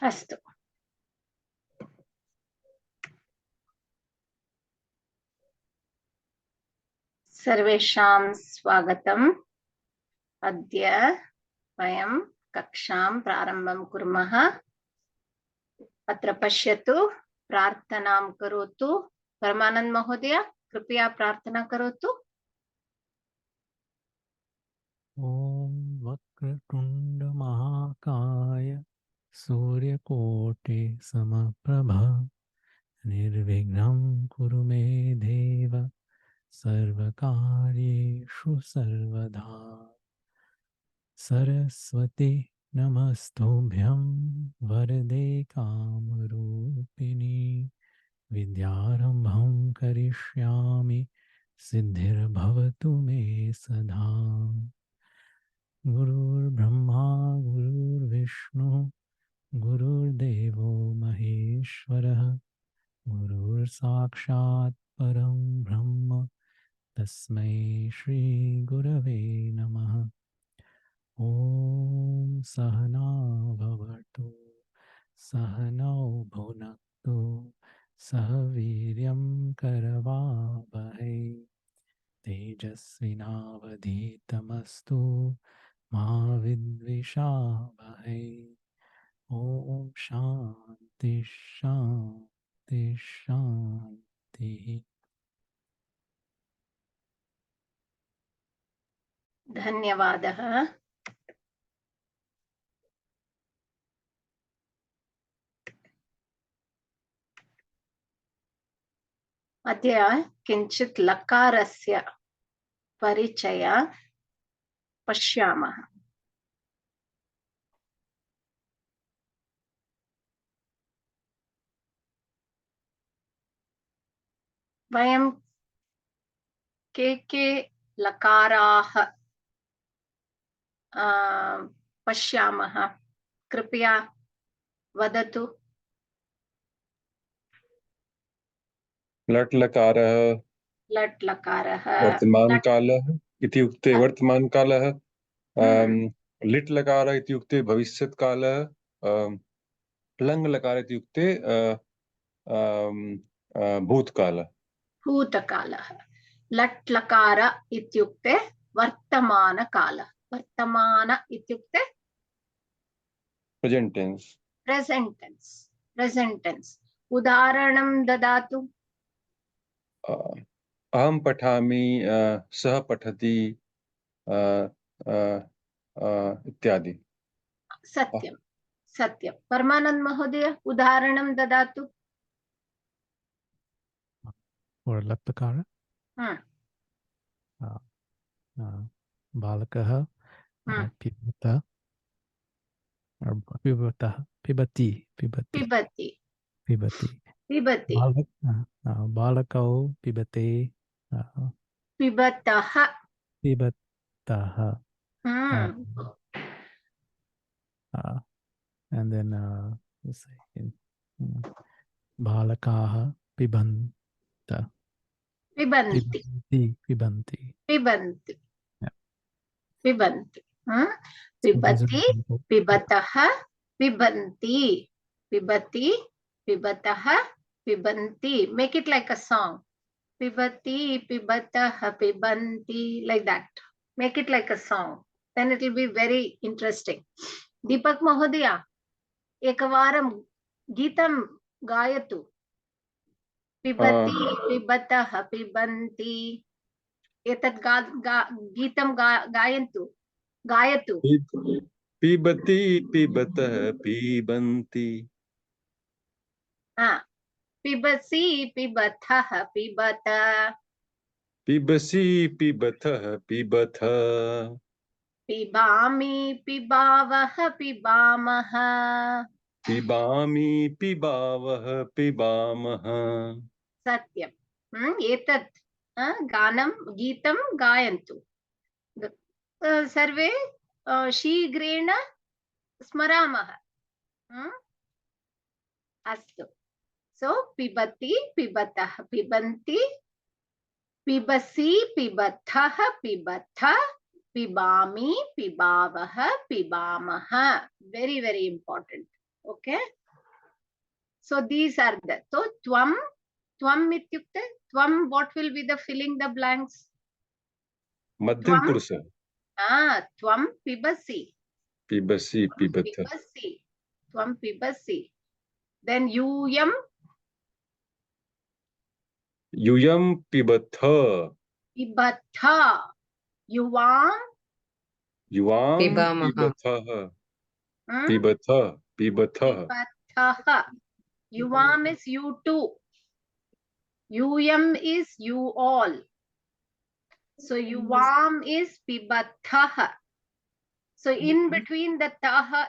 अस्तु। सर्वेषां स्वागतम्। अद्य वयं कक्षां प्रारम्भं कुर्मः। अत्र पश्यतु, प्रार्थनां करोतु। परमानंद महोदय, कृपया प्रार्थना करोतु। ॐ वक्रतुण्ड महाकाय सूर्यकोटि समप्रभ निर्विघ्नं कुरु मे देव सर्वकार्येषु सर्वदा। सरस्वती नमस्तुभ्यं वरदे कामरूपिणी विद्यारम्भं करिष्यामि सिद्धिर्भवतु मे सदा। गुरुर्ब्रह्मा गुरुर्विष्णु गुरुर्देवो महेश्वरः गुरुर्साक्षात् परं ब्रह्म तस्मै श्री गुरवे नमः। ॐ सहना भवतु सहनौ भुनक्तु सह वीर्यं करवावहै तेजस्विनावधीतमस्तु मा विद्विषावहै। ॐ शान्ति शान्ति शान्तिः। धन्यवादः। अद्य किञ्चित् लकारस्य परिचय पश्यामः। वयं के लकाराः पश्यामः, कृपया वदतु। लट् लकारः लट् लकारः, वर्तमानकालः इत्युक्ते वर्तमानकालः, लिट् लकारः इत्युक्ते भविष्यत्कालः, प्लङ् लकारः इत्युक्ते भूतकालः। भूतकालः। लट् लकार इत्युक्ते वर्तमानकालः। वर्तमान इत्युक्ते present tense. Present tense. Present tense. उदाहरणं ददातु। अहं पठामि, सः पठति, इत्यादि। सत्यं सत्यं। परमानंद महोदय, उदाहरणं ददातु। और लट्लकार बालकः पिबत पिबतः पिबति पिबति पिबति पिबति पिबति बालकौ पिबते पिबतः पिबतः and then बालकाः पिबन्त पिबन्ति पिबन्ति पिबन्ति Yeah. पिबन्ति So these are पिबति examples. पिबतः पिबन्ति पिबति पिबतः पिबन्ति. Make it like a song. Pibati pibatah pibanti, like that. Make it like a song, then it will be very interesting. Deepak Mahodaya, ekavaram geetam gayatu. Pibati pibatah pibanti. Etat geetam gayantu. Gayatu. पिबति पिबतः पिबन्ति। Pibasi pibatah pibata. पिबसि पिबतः पिबथ। पिबामि पिबावः पिबामः. पिबामि पिबावः पिबामः। सत्यम्। एतत् गानं गीतं गायन्तु। सर्वे शीघ्रेण स्मरामः। अस्तु। सो पिबति पिबतः पिबन्ति पिबसि पिबथः पिबथ पिबामि पिबावः पिबामः. Very very important. Okay. So these are the. So tvam ityukte. Tvam, what will be the filling the blanks? मध्यम Tvam. पुरुष. Tvam pibasi. पिबसि Tvam पिबथ. pibasi. Tvam pibasi. Then yum. यूयं पिबथ. Pibatha. Yuvam. युवां पिबामः पिबथः. Hmm? पिबथ पिबथः. Pibatha. Yuvam is you too. Yum is you all. So yuvam is pibatha. So in between the taha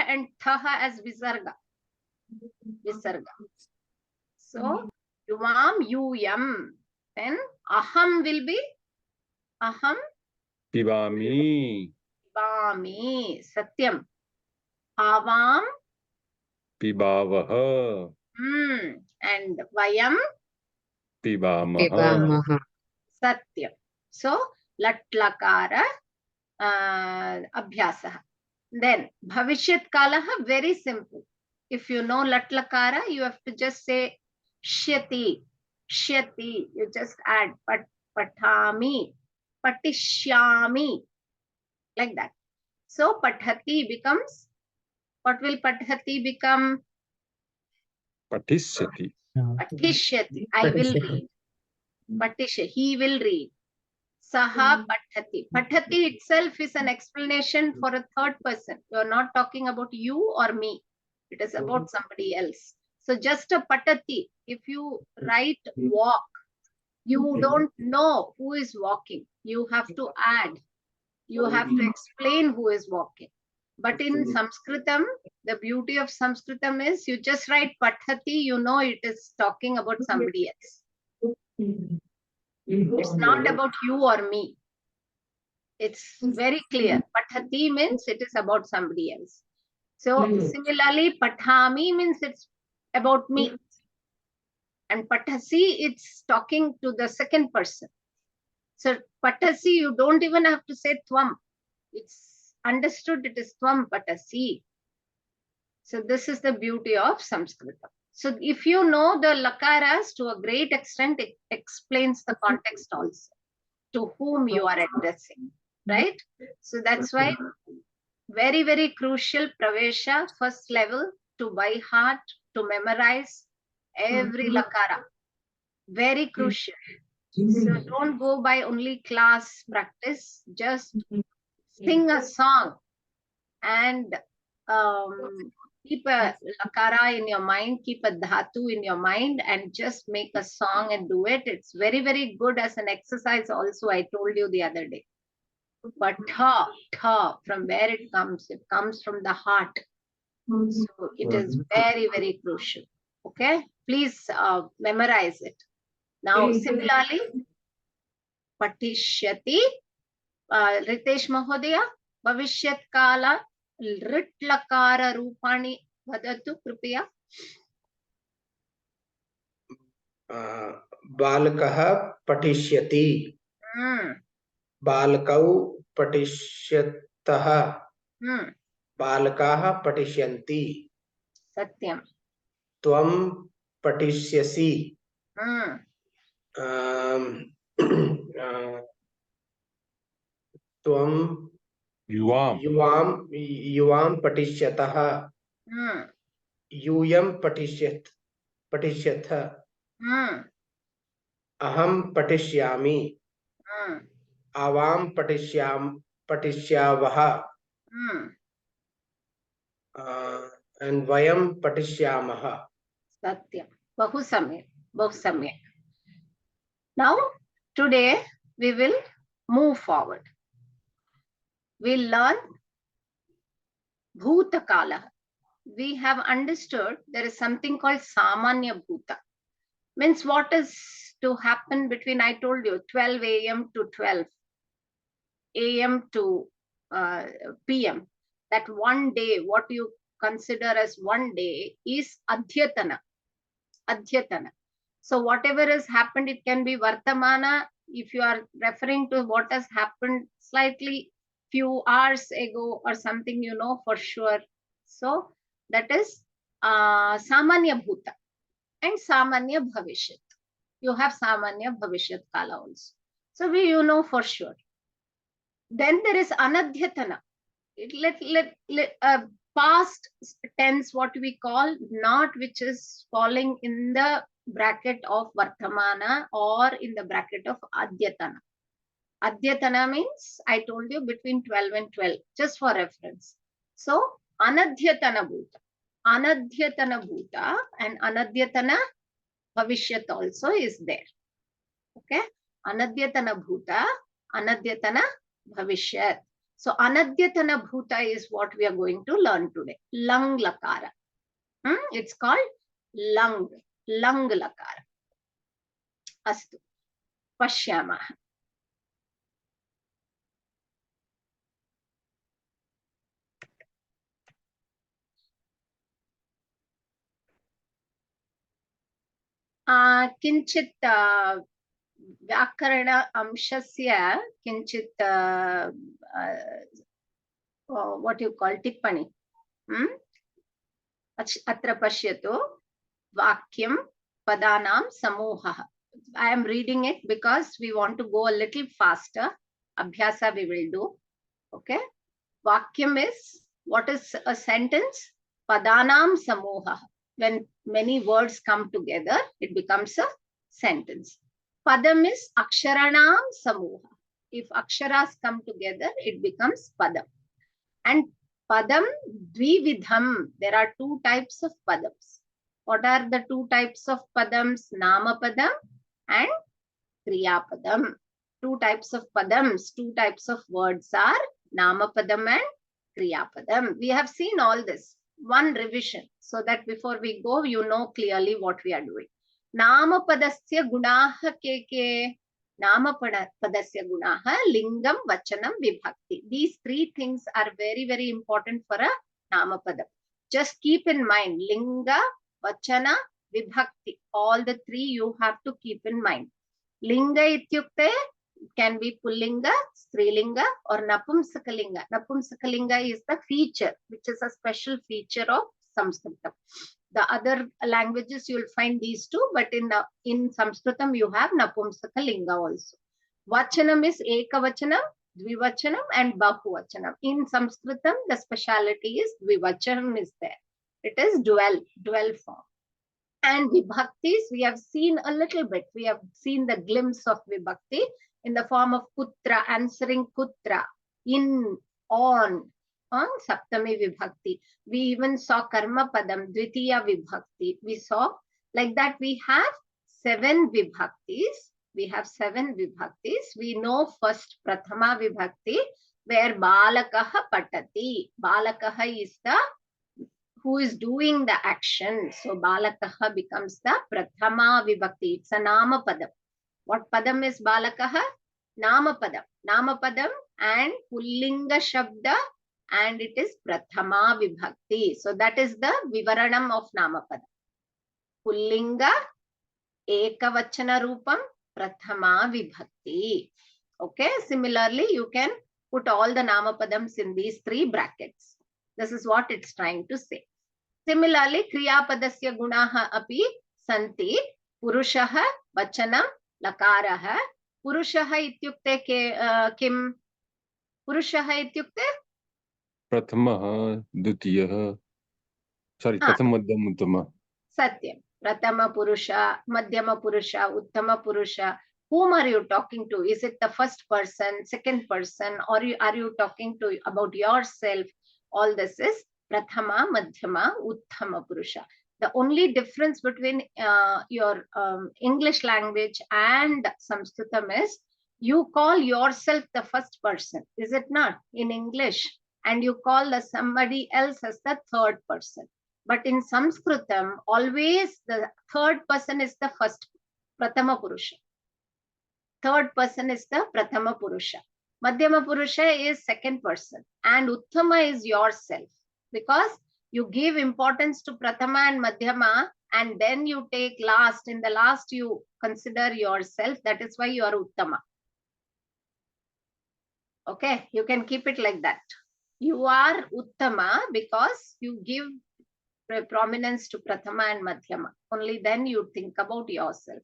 and thaha as visarga. So yuvam yum. Then aham will be aham पिबामि pibami. Satyam. Avam. पिबावः. And vayam. पिबामः. पिबामः Satyam. So lat lakara abhyasah. Then bhavishyat kalaha, very simple. If you know lat lakara, you have to just say shyati. Shyati. You just add patami, patishyami, like that. So pathati becomes, what will pathati become? पठिष्यति. Patishyati. I will read. Patishya. He will read. Saha pathati. Pathati itself is an explanation for a third person. You are not talking about you or me. It is about somebody else. So just a patati. If you write walk, you don't know who is walking. You have to add. You have to explain who is walking. But in Sanskritam, the beauty of Sanskritam is you just write pathati, you know it is talking about somebody else. It's not about you or me. It's very clear. Pathati means it is about somebody else. So similarly, pathami means it's about me. And pathasi, it's talking to the second person. So pathasi, you don't even have to say tvam. It's understood it is tvam pathasi. So this is the beauty of Sanskrit. So if you know the lakaras to a great extent, it explains the context also, to whom you are addressing, right? So that's why very, very crucial pravesha, first level, to by heart, to memorize every lakara. Very crucial. So don't go by only class practice, just sing a song and keep a lakara in your mind, keep a dhatu in your mind, and just make a song and do it. It's very, very good as an exercise also, I told you the other day. But tha, from where it comes from the heart. So it is very, very crucial. Okay, please memorize it. Now, similarly, patishyati, Ritesh Mahodaya, Bhavishyat Kala, Rit Lakara Rupani, Vadatu Kripaya. बालकः पठिष्यति बालकौ पठिष्यतः बालकाः पठिष्यन्ति Satyam. त्वं पठिष्यसि त्वं युवां पठिष्यतः यूयं पठिष्यथ अहं पठिष्यामि आवां पठिष्यावः and vayam patishyamaha. Satyam. Bahu samyak. Now, today we will move forward. We'll learn Bhutakala. We have understood there is something called Samanya Bhuta. Means what is to happen between, I told you, 12 a.m. to 12 a.m. to p.m. That one day, what you consider as one day is Adhyatana. So whatever has happened, it can be Vartamana. If you are referring to what has happened slightly few hours ago or something, you know for sure. So that is Samanya Bhuta and Samanya Bhavishyat. You have Samanya Bhavishyat Kala also. So you know for sure. Then there is Anadhyatana. Past tense, what we call, not which is falling in the bracket of Vartamana or in the bracket of Adyatana. Adyatana means, I told you, between 12 and 12, just for reference. So, Anadhyatana Bhuta. Anadhyatana Bhuta and Anadhyatana Bhavishyat also is there. Okay? Anadhyatana Bhuta, Anadhyatana Bhavishyat. So, Anadhyatana Bhuta is what we are going to learn today. Lang Lakara. It's called Lang. Lang Lakara. Astu. Pashyamah. किञ्चित् व्याकरण अंशस्य किञ्चित् what you call टिप्पणी अत्र पश्यतु वाक्यं पदानां समूहः. I am reading it because we want to go a little faster. Abhyasa we will do. Okay. Vakyam is, what is a sentence? Padanam samoha. When many words come together, it becomes a sentence. Padam is aksharanam samoha. If aksharas come together, it becomes padam. And padam dvividham. There are two types of padams. What are the two types of padams? Nama padam and kriya padam. Two types of padams, two types of words are nama padam and kriya padam. We have seen all this. One revision, so that before we go, you know clearly what we are doing. Nama padasya gunaha ke. Nama padasya gunaha lingam vachanam vibhakti. These three things are very, very important for a nama padam. Just keep in mind linga, vachana, vibhakti. All the three you have to keep in mind. Linga ityukte can be Pullinga, Strilinga or Napumsakalinga. Napumsakalinga is the feature, which is a special feature of Sanskritam. The other languages you will find these two, but in Sanskritam you have Napumsakalinga also. Vachanam is Ekavachanam, Dvivachanam and Bahuvachanam. In Sanskritam, the speciality is Dvivachanam is there. It is dual form. And Vibhaktis, we have seen a little bit. We have seen the glimpse of Vibhakti in the form of Putra, answering Putra, in, on Saptami Vibhakti. We even saw Karma Padam, Dvitiya Vibhakti. We saw like that. We have 7 Vibhaktis. We have 7 Vibhaktis. We know first Prathama Vibhakti, where Balakaha Patati. Balakaha is the who is doing the action. So Balakaha becomes the Prathama Vibhakti. It's a Nama Padam. What Padam is Balakaha? Nama Padam. Nama Padam and Pullinga Shabda, and it is Prathama Vibhakti. So that is the Vivaranam of Nama Padam. Pullinga Ekavachana Rupam Prathama Vibhakti. Okay. Similarly, you can put all the Nama Padams in these 3 brackets. This is what it's trying to say. Similarly, Kriya Padasya Gunaha api santi. Purushaha Vachanam Lakaraha. Purushaha ityukte kim? Purushaha ityukte? Prathamaha, Dutiyaha. Sorry, Prathama, Madhyama, Uttama. Satyam. Pratama Purusha, Madhyama Purusha, Uttama Purusha. Whom are you talking to? Is it the first person, second person, or are you talking to about yourself? All this is Prathama, Madhyama, Uttama Purusha. The only difference between your English language and Sanskritam is you call yourself the first person, is it not, in English? And you call somebody else as the third person. But in Sanskritam, always the third person is the first, Prathama Purusha. Third person is the Prathama Purusha. Madhyama Purusha is second person. And Uttama is yourself. Because you give importance to Prathama and Madhyama, and then you take last. In the last, you consider yourself. That is why you are Uttama. Okay, you can keep it like that. You are Uttama because you give prominence to Prathama and Madhyama. Only then you think about yourself.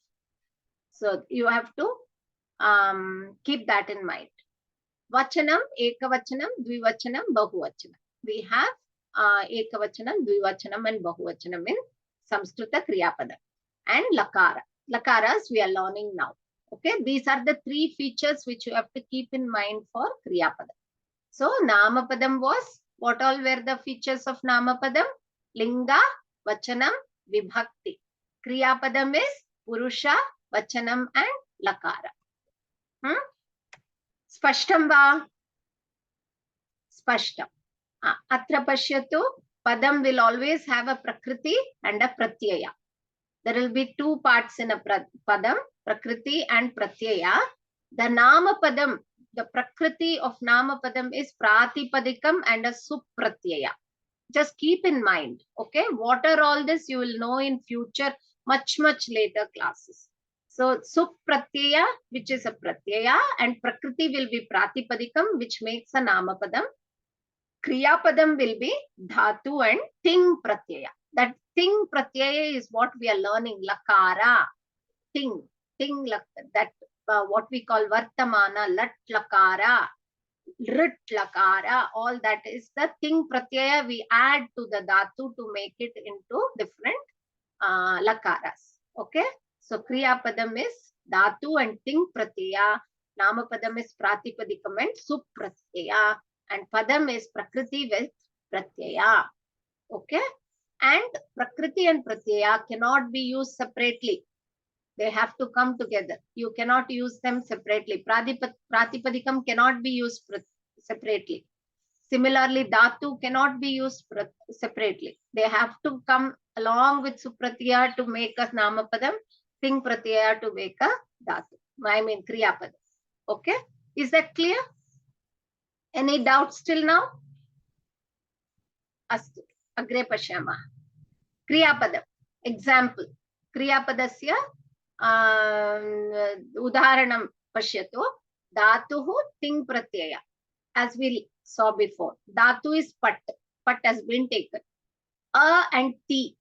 So you have to keep that in mind. Vachanam, ekavachanam, dvivachanam, bahuvachanam. We have ekavachanam, dvivachanam and bahuvachanam in Samskrita Kriyapada. And Lakara. Lakaras we are learning now. Okay, these are the three features which you have to keep in mind for Kriyapada. So Namapadam was, what all were the features of Namapadam? Linga, Vachanam, Vibhakti. Kriyapadam is Purusha, Vachanam and Lakara. Spashtam va? Spashtam. Atra pashyatu, Padam will always have a Prakriti and a Pratyaya. There will be two parts in a Padam, Prakriti and Pratyaya. The Namapadam, the Prakriti of Namapadam is Pratipadikam and a Supratyaya. Just keep in mind, okay? What are all this you will know in future, much later classes. So Supratyaya, which is a Pratyaya, and Prakriti will be Pratipadikam, which makes a Namapadam. Kriyapadam will be Dhatu and Ting Pratyaya. That Ting Pratyaya is what we are learning. Lakara, Ting, that what we call Vartamana, Lat Lakara, Rit Lakara, all that is the Ting Pratyaya we add to the Dhatu to make it into different Lakaras. Okay, so Kriyapadam is Dhatu and Ting Pratyaya, Namapadam is Pratipadikam and Supratyaya, and Padam is Prakriti with Pratyaya. Okay, and Prakriti and Pratyaya cannot be used separately. They have to come together. You cannot use them separately. Pratipadikam cannot be used separately. Similarly, Dhatu cannot be used separately. They have to come along with Supratyaya to make a Namapadam, Ting Pratyaya to make a Dhatu. I mean Kriyapadam. Okay, is that clear? Any doubts till now? Astu. Agre pashyamah. Kriyapadam. Example. Kriyapadasya udaharanam pashyatu. Dhatuhu Ting Pratyaya. As we saw before. Dhatu is Pat. Pat has been taken. A and T.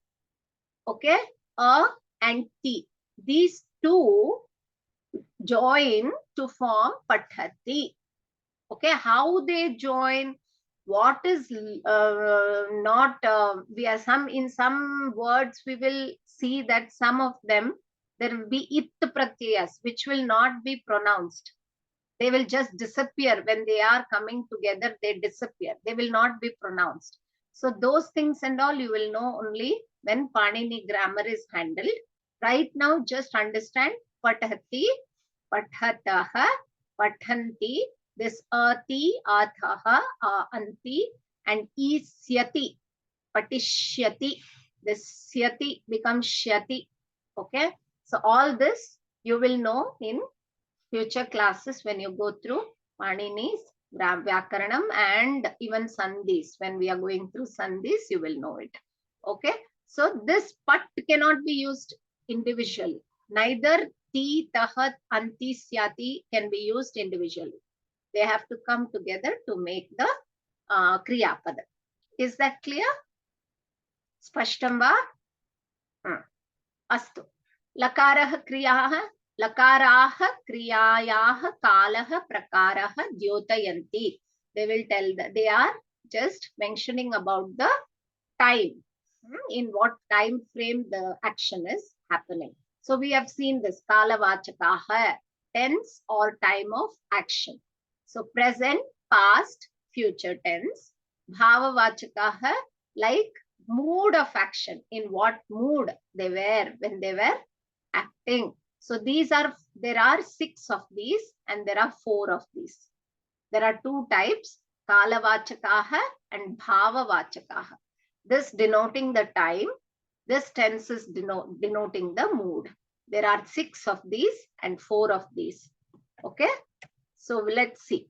Okay? A and T. These two join to form Pathati. Okay, how they join, what is not, we are in some words we will see that some of them, there will be it pratyayas, which will not be pronounced. They will just disappear when they are coming together, they disappear. They will not be pronounced. So those things and all you will know only when Panini grammar is handled. Right now, just understand Pathati, Pathataha, Pathanti, this ati, athaha, anti, and isyati, patishyati. This syati becomes shyati. Okay, so all this you will know in future classes when you go through Panini's Vyakaranam and even Sandhis. When we are going through Sandhis, you will know it. Okay, so this Pat cannot be used individually. Neither ti, tahat, anti, syati can be used individually. They have to come together to make the Kriyapada. Is that clear? Spashtam va? Astu. Lakaraha kriyaha, lakaraha kriyayaha kalaha prakaraha dyotayanti. They will tell that they are just mentioning about the time, in what time frame the action is happening. So we have seen this kala vachakaha, tense or time of action. So present, past, future tense. Bhava vachakaha, like mood of action, in what mood they were when they were acting. So there are 6 of these and there are 4 of these. There are 2 types, kala vachakaha and bhava vachakaha. This denoting the time, this tense is denoting the mood. There are 6 of these and 4 of these. Okay, so let's see.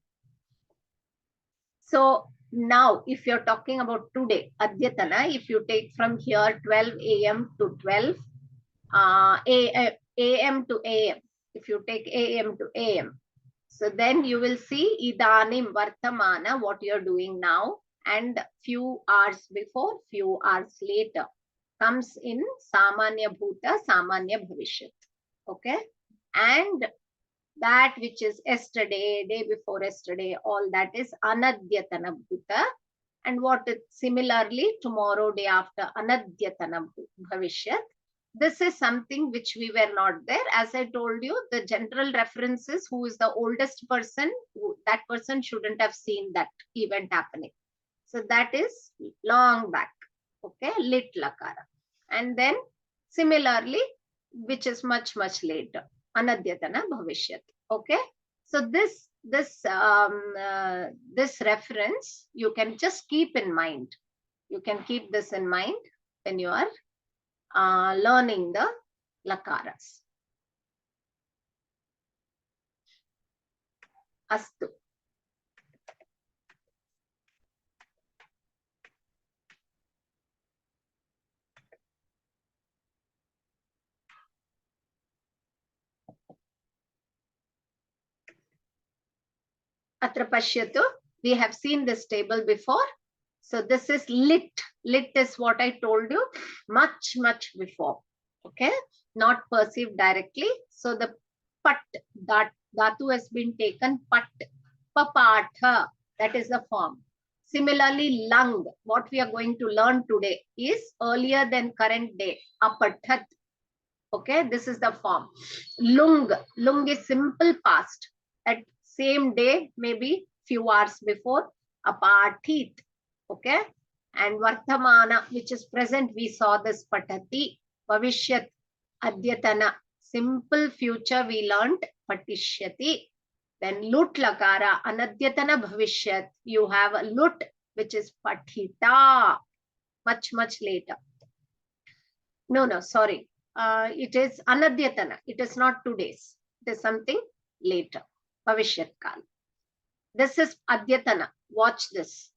So now if you're talking about today, Adyatana, if you take from here 12 a.m. to 12 a.m. to a.m. If you take a.m. to a.m. So then you will see Idanim Vartamana, what you're doing now, and few hours before, few hours later comes in Samanya Bhuta, Samanya Bhavishyat. Okay. And that which is yesterday, day before yesterday, all that is Anadyatana Bhuta. And what is similarly tomorrow, day after, Anadyatana Bhavishyat. This is something which we were not there. As I told you, the general reference is who is the oldest person, that person shouldn't have seen that event happening. So that is long back. Okay, lit lakara. And then similarly, which is much, much later, Anadyatana Bhavishyat. Okay, so this reference you can just keep in mind. You can keep this in mind when you are learning the lakaras. Astu. Atra pashyatu. We have seen this table before. So this is lit. Lit is what I told you much, much before. Okay, not perceived directly. So the pat, that dhatu has been taken pat, papatha, that is the form. Similarly, lung, what we are going to learn today is earlier than current day, apathat. Okay, this is the form. Lung, lung is simple past. At same day, maybe few hours before, apathit. Okay, and vartamana, which is present, we saw this patati, bhavishyat, adyatana, simple future we learned patishyati. Then lut lakara, anadyatana bhavishyat, you have a lut, which is pathita, much, much later. No, sorry. It is anadyatana. It is not 2 days. It is something later. Bhavishyat kal. This is adyatana. Watch this.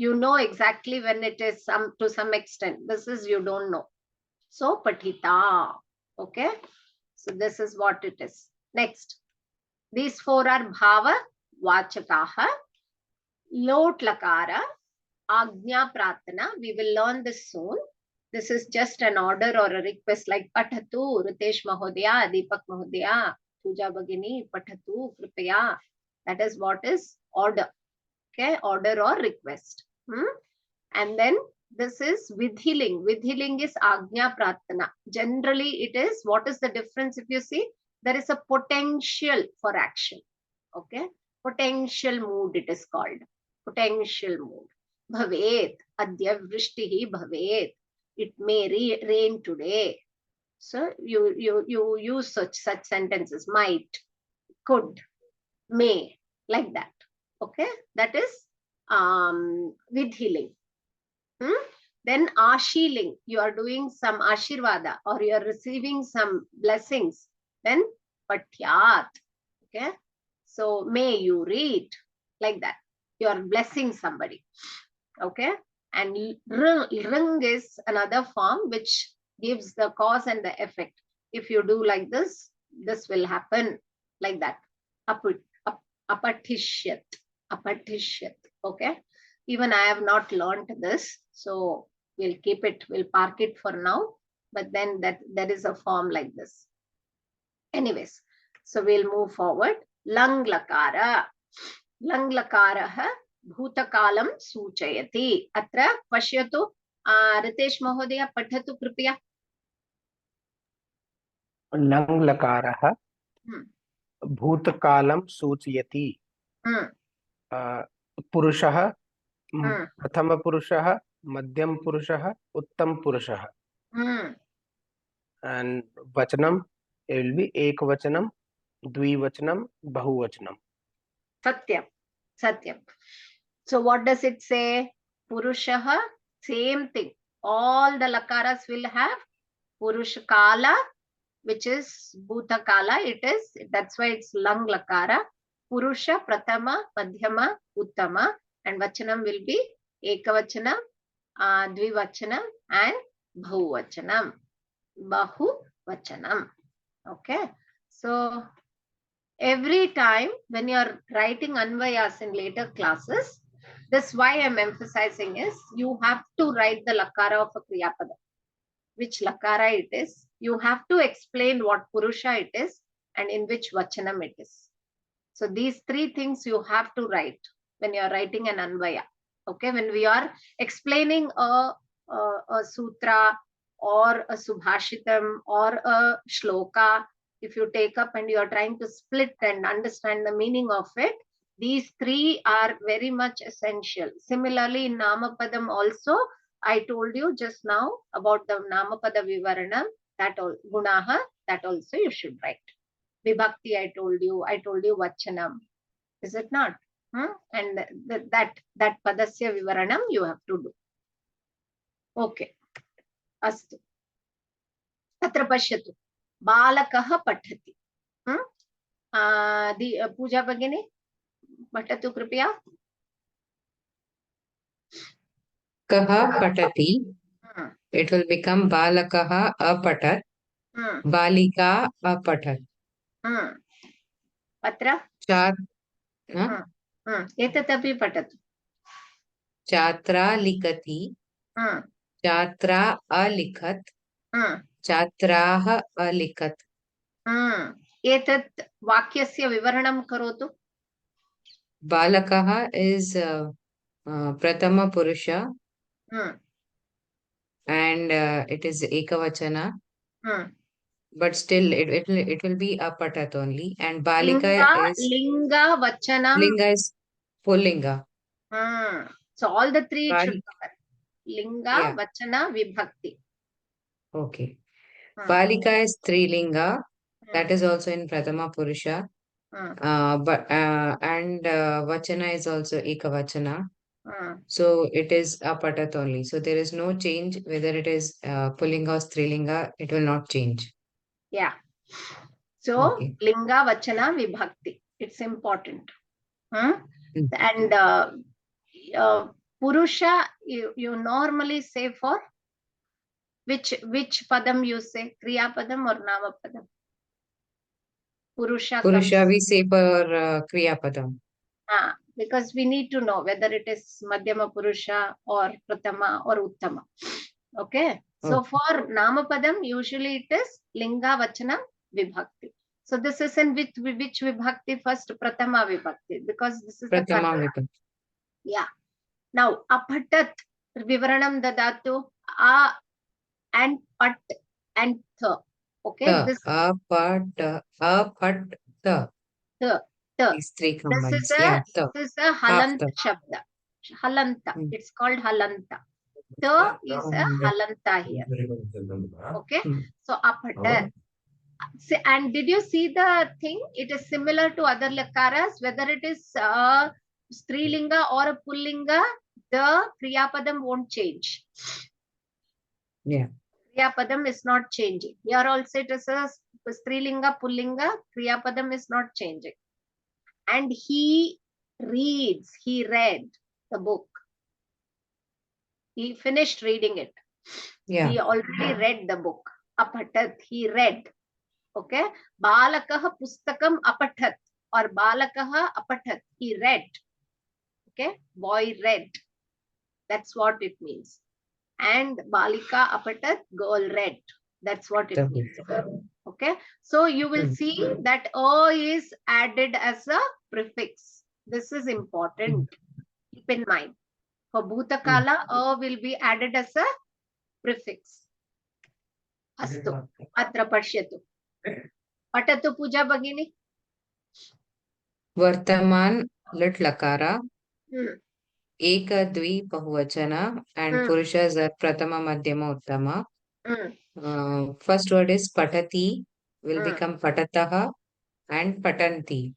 You know exactly when it is to some extent. This is you don't know. So patita. Okay. So this is what it is. Next. These 4 are bhava vachakaha. Lot lakara. Agnya pratana. We will learn this soon. This is just an order or a request like Pathatu, Ritesh Mahodaya, Deepak Mahodaya, Pooja Bhagini, Pathatu, Kripaya. That is what is order. Okay, order or request. And then this is Vidhiling. Vidhiling is Agnya Pratana. Generally, it is, what is the difference if you see? There is a potential for action. Okay, potential mood it is called. Potential mood. Bhavet, Adya Vrishtihi Bhavet. It may rain today. So you use such sentences, might, could, may, like that. Okay, that is Vidhiling. Then Ashiling, you are doing some Ashirvada or you are receiving some blessings. Then Patyat. Okay, so may you read, like that. You are blessing somebody. Okay, and ring is another form which gives the cause and the effect. If you do like this, this will happen, like that. Apatishyat. Apatishyat. Okay, even I have not learned this, so we'll keep it, we'll park it for now, but then that there is a form like this. Anyways, so we'll move forward. Lang lakara. Lang lakaraha भूतकालं सूचयति. अत्र पश्यतु, रितेश महोदय पठतु कृपया. लङ् लकारः भूतकालं सूचयति. पुरुषः, प्रथमपुरुषः, मध्यमपुरुषः, उत्तमपुरुषः. And vachanam, it will be ekvachanam, dvivachanam, bahuvachanam. Satyam. Satyam. So what does it say? Purushaha, same thing. All the lakaras will have Purusha Kala, which is Bhuta Kala. It is, that's why it's Lang Lakara. Purusha, Prathama, Madhyama, Uttama. And Vachanam will be Ekavachanam, Dvivachanam and Bahuvachanam. Bahuvachanam. Okay. So every time when you are writing Anvayas in later classes, This why I'm emphasizing is you have to write the lakara of a kriya pada. Which lakara it is. You have to explain what purusha it is and in which vachanam it is. So these three things you have to write when you are writing an anvaya. Okay, when we are explaining a sutra or a subhashitam or a shloka, if you take up and you are trying to split and understand the meaning of it, these three are very much essential. Similarly, in Namapadam also, I told you just now about the Namapada Vivaranam, that all gunaha, that also you should write. Vibhakti, I told you Vachanam. Is it not? And that padasya vivaranam you have to do. Okay. Astu. Atra pashyatu. Balakah pathati. Pooja Bhagini, patatu kripya. Kaha patati. It will become balakaha apatat. Balika apatat. Patra. Chat. Etatapi patatu. Chatra likati. Chatra alikhat. Chatraha alikhat. Etat vakyasya vivaranam karotu. Balakaha is Pratama Purusha and it is Ekavachana. But still it will be apatat only. And Balika is Linga Vachanam. Linga is Pullinga. So all the three it should Bali- cover. Linga, Yeah. Vachana, Vibhakti. Okay. Balika is Strilinga. That is also in Pratama Purusha. And Vachana is also Ekavachana. So it is apatat only. So there is no change whether it is Pullinga or Strilinga. It will not change. Yeah. So Okay. Linga, Vachana, Vibhakti. It's important. Mm. And Purusha, you normally say for which padam you say? Kriya padam or Nama padam? Purusha Purusha comes. we say for Kriya Padam. Because we need to know whether it is Madhyama Purusha or Pratama or Uttama. Okay. So for Namapadam, usually it is Linga Vachanam Vibhakti. So this is in which Vibhakti first? Pratama Vibhakti. Because this is Pratama the Vibhakti. Yeah. Now, Apatat Vivaranam Dadatu A and Pat and Th. Okay. This Apat. Th. These three This combined. is a Yeah. this is a Halant Half Shabda. Halanta. It's called Halanta. Th is a Halanta here. Okay. So Apata. And did you see the thing? It is similar to other lakaras, whether it is Strilinga or a Pullinga, the Kriyapadam won't change. Yeah. Kriyapadam is not changing. Here also it is a Strilinga, Pullinga, Kriyapadam is not changing. And he read the book. He finished reading it. Yeah. He already read the book. Apatat, he read. Okay. Balakaha pustakam apatat or balakaha apatat. He read. Okay. Boy read. That's what it means. And balika apatat, girl read. That's what it means. Okay. So you will see that O is added as a prefix. This is important. Keep in mind. For Bhutakala, O will be added as a prefix. Astu. Atra pashyatu. Patatu Puja Bhagini. Vartaman lit lakara. Eka dvi bahuvachana and Purushas are Pratama Madhyama Uttama. First word is Patati will become Patataha and Patanti.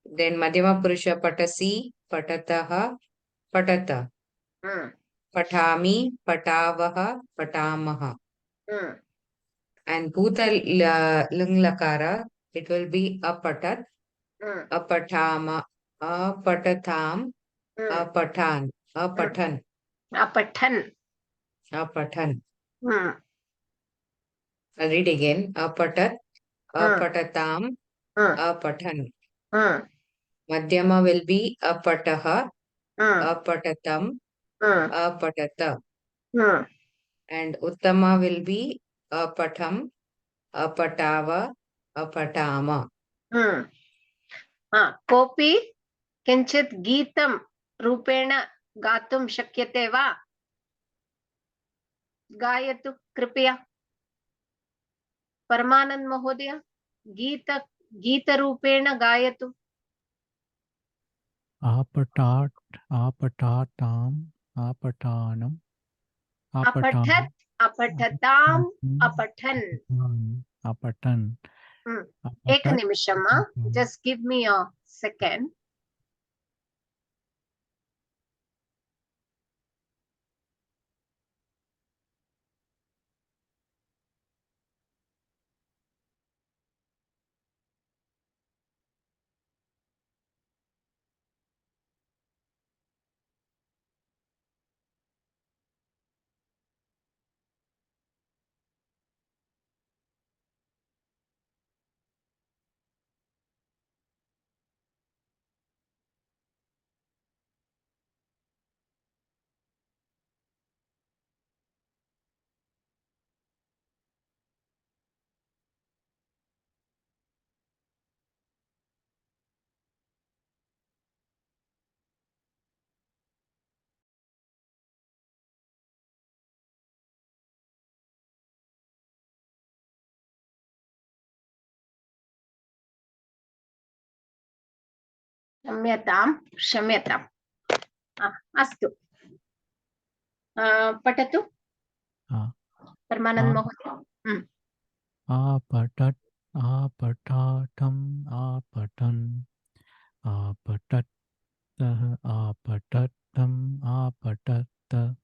Then Madhyama Purusha Patasi, Patataha, Patata. Patami, Patavaha, Patamaha. And Bhuta Lunglakara, it will be Apatat, Apatama, Apatatam, Apatan, Apatan, Apatan. Apatan. I'll read again. Apatat, Apatatam, Apatan. Madhyama will be apataha, Hmm. apatatam, Hmm. apatata. Hmm. And Uttama will be apatam, apatava, apatama. Hmm. कोऽपि किञ्चित् गीतं रूपेण गातुं शक्यते वा? गायतु कृपया। परमानंद महोदय, गीतरूपेण गायतु। आपटाट, आपटाटाम, आपटानम, आपटाम, अपठत्, अपठताम्, अपठन्। अपठन, एक अपठत, निमिषम्, just give me a second. क्षम्यताम्, क्षम्यताम्। अस्तु, पठतु परमानंद महोदय। आपटट, आपटाटम, आपटन, आपटतः, आपटतम, आपटत,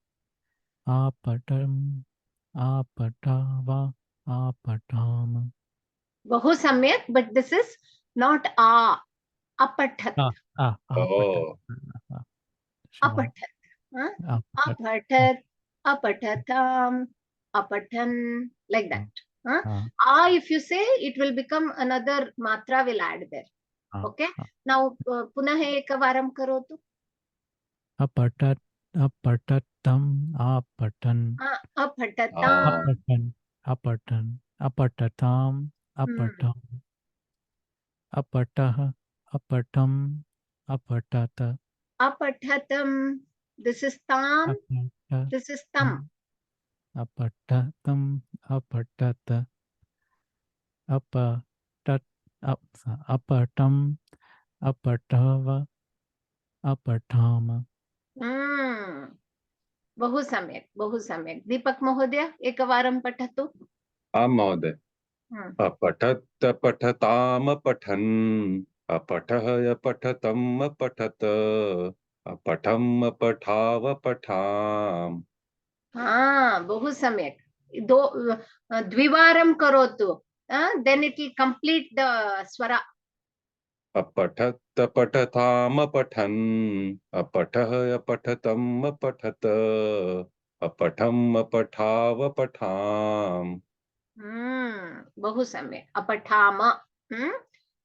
आपटम, आपटावा, आपटाम। बहु सम्यक्, but this is not uh, अपठत्, Oh. अपठत्, अपठत्, अपठताम्, अपठन्, like that. If you say, it will become another matra will add there. Okay. Now पुनः एकवारं करोतु। अपटत, अपटतम, आपटन, अपठताम्, अपटन, अपटन, अपटताम, अपटम, अपटः, अपटम, अपटत, अपठतम्, this is tam, अपटत, this is tam. अपटतम, अपटत, अपटत, अपटम, अपटव, अपठाम। बहु सम्यक्, बहु सम्यक्। दीपक महोदय, एकवारं पठतु। आं महोदय। अपठत् पठताम पठन्, अपठः पठतम् अपठत, अपठम् पठाव पठाम्। बहु सम्यक्। द्विवारं करोतु, then it will complete the swara. अपठत् पठताम पठन्, अपठः पठतम् अपठत, अपठम् पठाव पठाम्। बहु सम्यक्। अपठाम,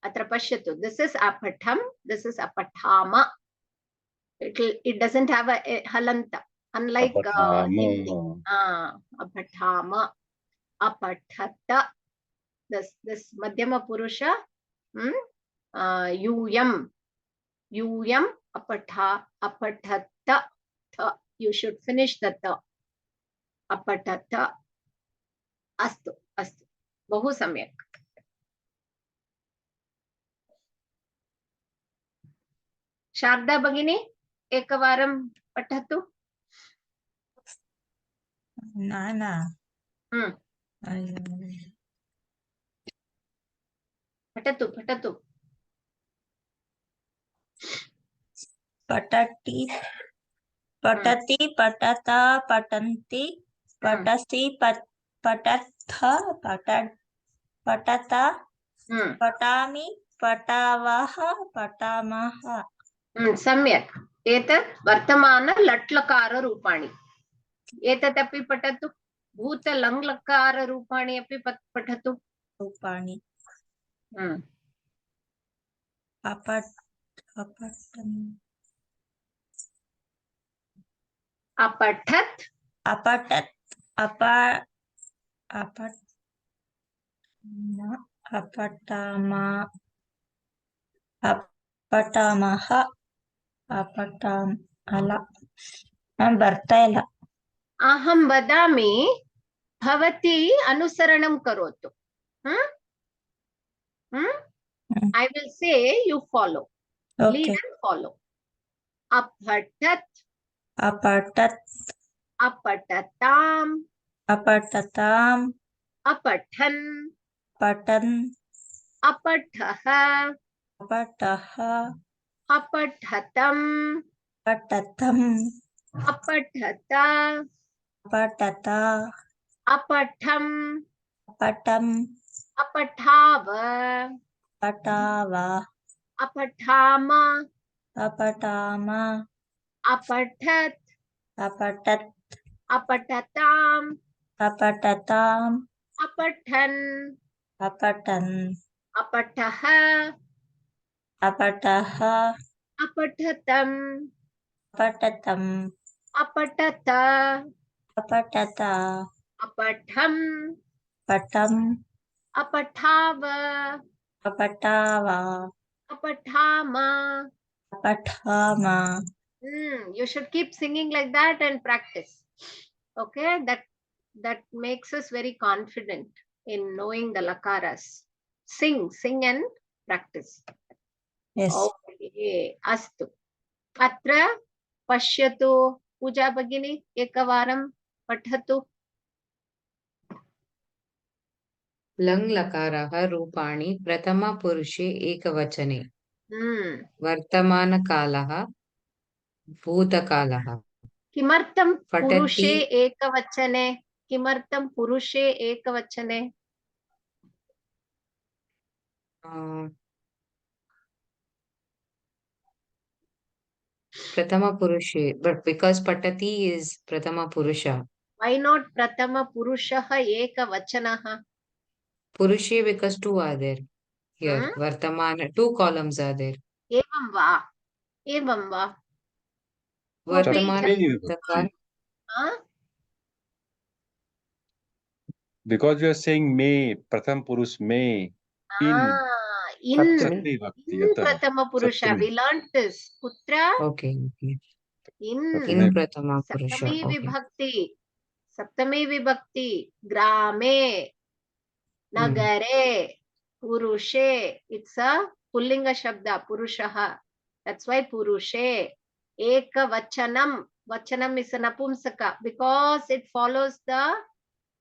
अत्र पश्यतु, this is अपठम्, this is अपठाम. It doesn't have a halanta, unlike Hindi. Apatama, apatata. This madhyama purusha, yuyam, yuyam, apatha, apatata. You should finish the ta. Apatata. Astu, astu. Bahu samyak. Sharda Bhagini, ekavaram patatu. नाना पठतु, पठतु। पठति, पठति, पठता, पठन्ति, पठसि, पठथ, पठता, पठामि, पठावः, पठामः। सम्यक्। एतत् वर्तमान लट्लकार रूपाणि। एतदपि पठतु। भूत लङ्लकार रूपाणि अपि पठतु। रूपाणि अपठ, Apatat. Apatat. Apatama. Apatamaha. Apatam. Ala. ನಾನು ಬರ್ತಾ ಇಲ್ಲ. Aham vadami. Bhavati anusaranam karotu. I will say, you follow. Lead Okay. and follow. Apatat. Apatat. Apatatam. Apatatam. Apathan. Patan. Apathaha. Apataha. Apathatam. Apatatam. Apathata. Apatata. Apatham. Apatam. Apathava. Apatava. Apathama. Apatama. Apathat. Apatat. Apatatam. Apatatam. Apathan. Apatan. Apataha. Apataha. Apathatam. Apatatam. Apatata. Apatata. Apatham. Patam. Apathava. Apatava. Apathama. Apatama. You should keep singing like that and practice. Okay, that makes us very confident in knowing the lakaras. Sing and practice. Yes. Okay, astu. Atra pashyatu. Pooja Bhagini ekavaram pathatu. लङ् लकारः रूपाणि प्रथमपुरुषे एकवचने वर्तमानकालः भूतकालः किमर्थं पठति पुरुषे एकवचने? किमर्थं पुरुषे एकवचने? Prathama Purushe, but because Patati is Prathama Purusha. Why not Prathama Purushaha ekavachanaha? Purushe because two are there here. Vartamana, two columns are there. Evam va. Evam va. Vartamana Saptami Huh? because you are saying may, Pratham Purush may, in. In Saptami Vibhakti, atah. Prathama Purusha. Saptami. We learnt this. Putra. Okay. In In Prathama Purusha. Saptami Okay. Vibhakti. Saptami Vibhakti. Grame. Nagare. Purushe. It's a pullinga shabda. Purushaha. That's why Purushe. Eka vachanam. Vachanam is a napumsaka because it follows the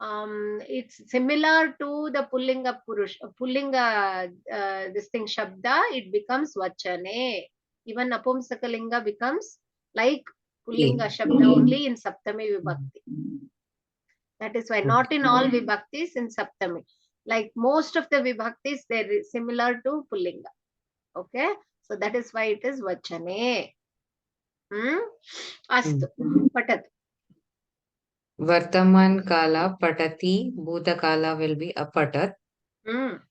it's similar to the pullinga purush pullinga this thing shabda. It becomes vachane. Even napumsakalinga becomes like pullinga shabda only in saptami vibhakti. That is why not in all vibhaktis, in saptami. Like most of the vibhaktis, they're similar to pullinga. Okay, so that is why it is vachane. Astu. Patat. Vartaman Kala Patati, Bhutakala will be Apatat.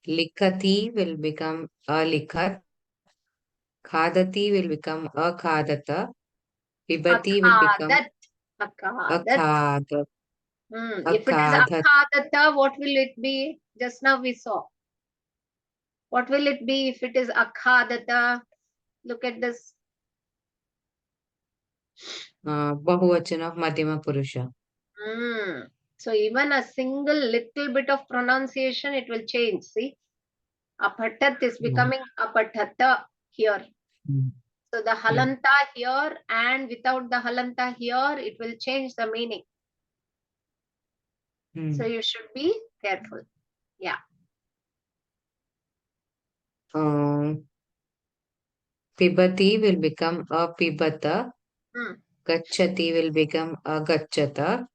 Likhati will become Alikhat. Khadati will become Akhadata. Vibhati will become Akhadat. If it is akhadata, what will it be? Just now we saw. What will it be if it is akhadata? Look at this. Bahuvachana of Madhyama Purusha. So even a single little bit of pronunciation, it will change. See, apatat is becoming apatata here. So the halanta here and without the halanta here, it will change the meaning. So you should be careful. Yeah. Pibati will become Apibata. Gachati will become Agachata.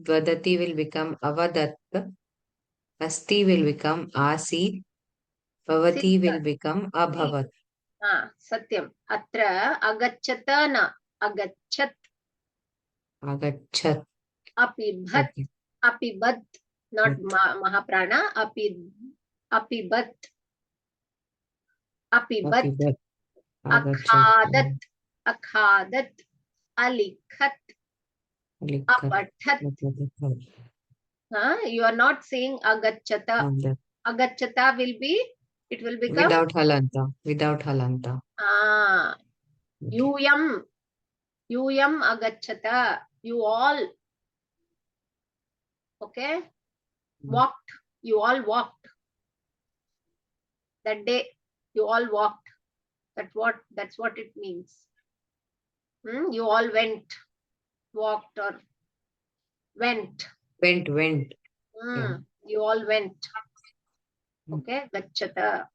Vadati will become Avadatta. Asti will become Asi. Bhavati will become Abhavat. Satyam. Atra agachata na agachat. Agachat. Apibhat. Okay. Apibat. Not mahaprana. Apibat. Apibat. Akhadat, akhadat, alikhat, apathat. You are not saying agachata. Agachata will be, it will become Without halanta. Without halanta. Yuyam. Yuyam agachata. You all. Okay. Walked. You all walked. That day, you all walked. That's what it means. You all went, walked, or went. Went. Yeah. You all went. Okay, gachata.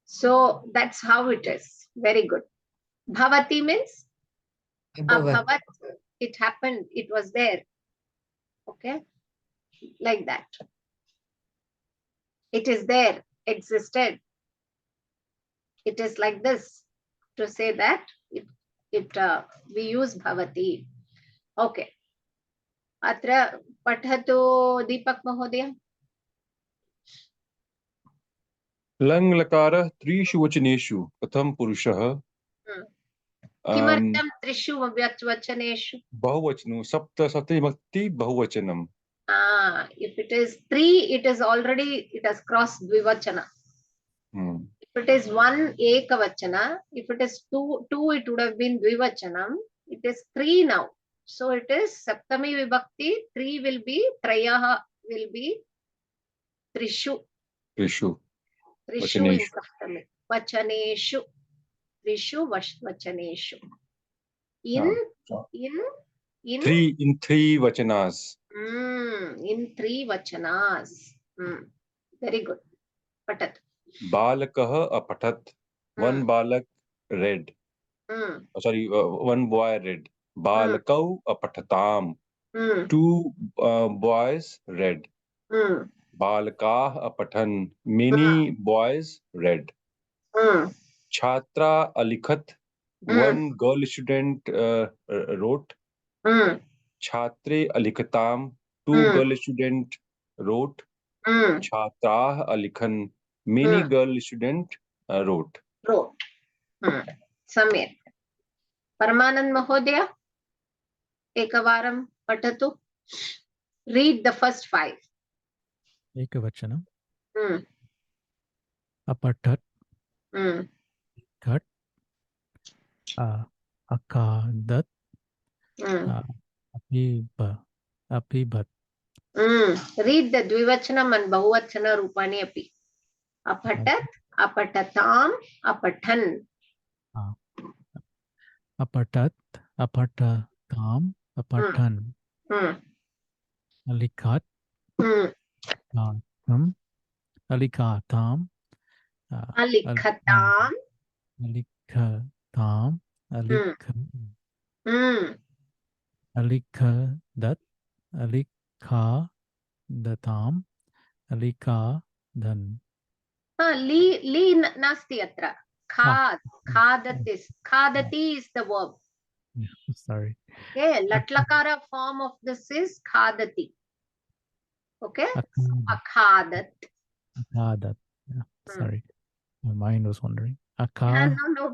So that's how it is. Very good. Bhavati means abhavat. It happened. It was there. Okay, like that. It is there. Existed. It is like this. To say that we use bhavati. Okay. Atra pathatu Deepak Mahodaya. लङ् लकारः त्रिषु वचनेषु कथं पुरुषः किमर्थं त्रिषु वचनेषु बहुवचनं सप्तमी बहुवचनम्. If it is 3, it has crossed dvivachana. If it is 1, ekavachana. If it is 2, it would have been dvivachanam. It is 3 now. So it is saptami vibhakti. 3 will be, trayaha will be trishu. Trishu in saptami. Vachaneshu. Trishu vachaneshu. In 3 vachanas. In 3 vachanas. Very good. Patat. Balakah apatat. One balak read. Sorry, one boy read. Balakau apatatam. 2 boys read. Balakah apatan. Many boys read. Chhatra alikhat. One girl student wrote. Chhatre alikhatam. 2 girl student wrote. Chhatrah alikhan. Many girl student wrote. Samir. Paramanand Mahodaya. Ekavaram patatu. Read the first 5. Ekavachanam. Apatat. Kat. Akadat. Apibat. Read the dvivachanam and bahuvachana rupani api. Apatat, apatatam, apathan. Apatat, apatatam, apathan. Alikat. Alikatam. Alikhatam. Alikhatam. Alikhadat. Alikhadatam. Alikhadan. Li nasti atra. Khadati is the verb. Sorry. Okay, latlakara form of this is khadati. Okay, akhadat. Akhadat. Yeah, sorry. My mind was wandering. No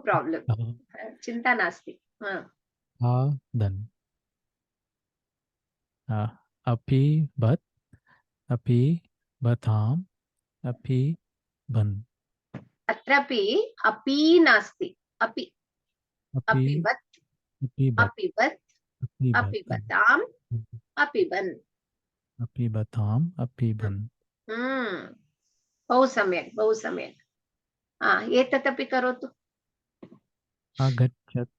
problem. Chinta nasti. Then. Apibat. Apibatam. Apiban. Atrapi api nasti. Apibat. Apibat. Apibatam. Apiban. Apibatam. Apiban. बहु सम्यक्. एतदपि करोतु. Agachat.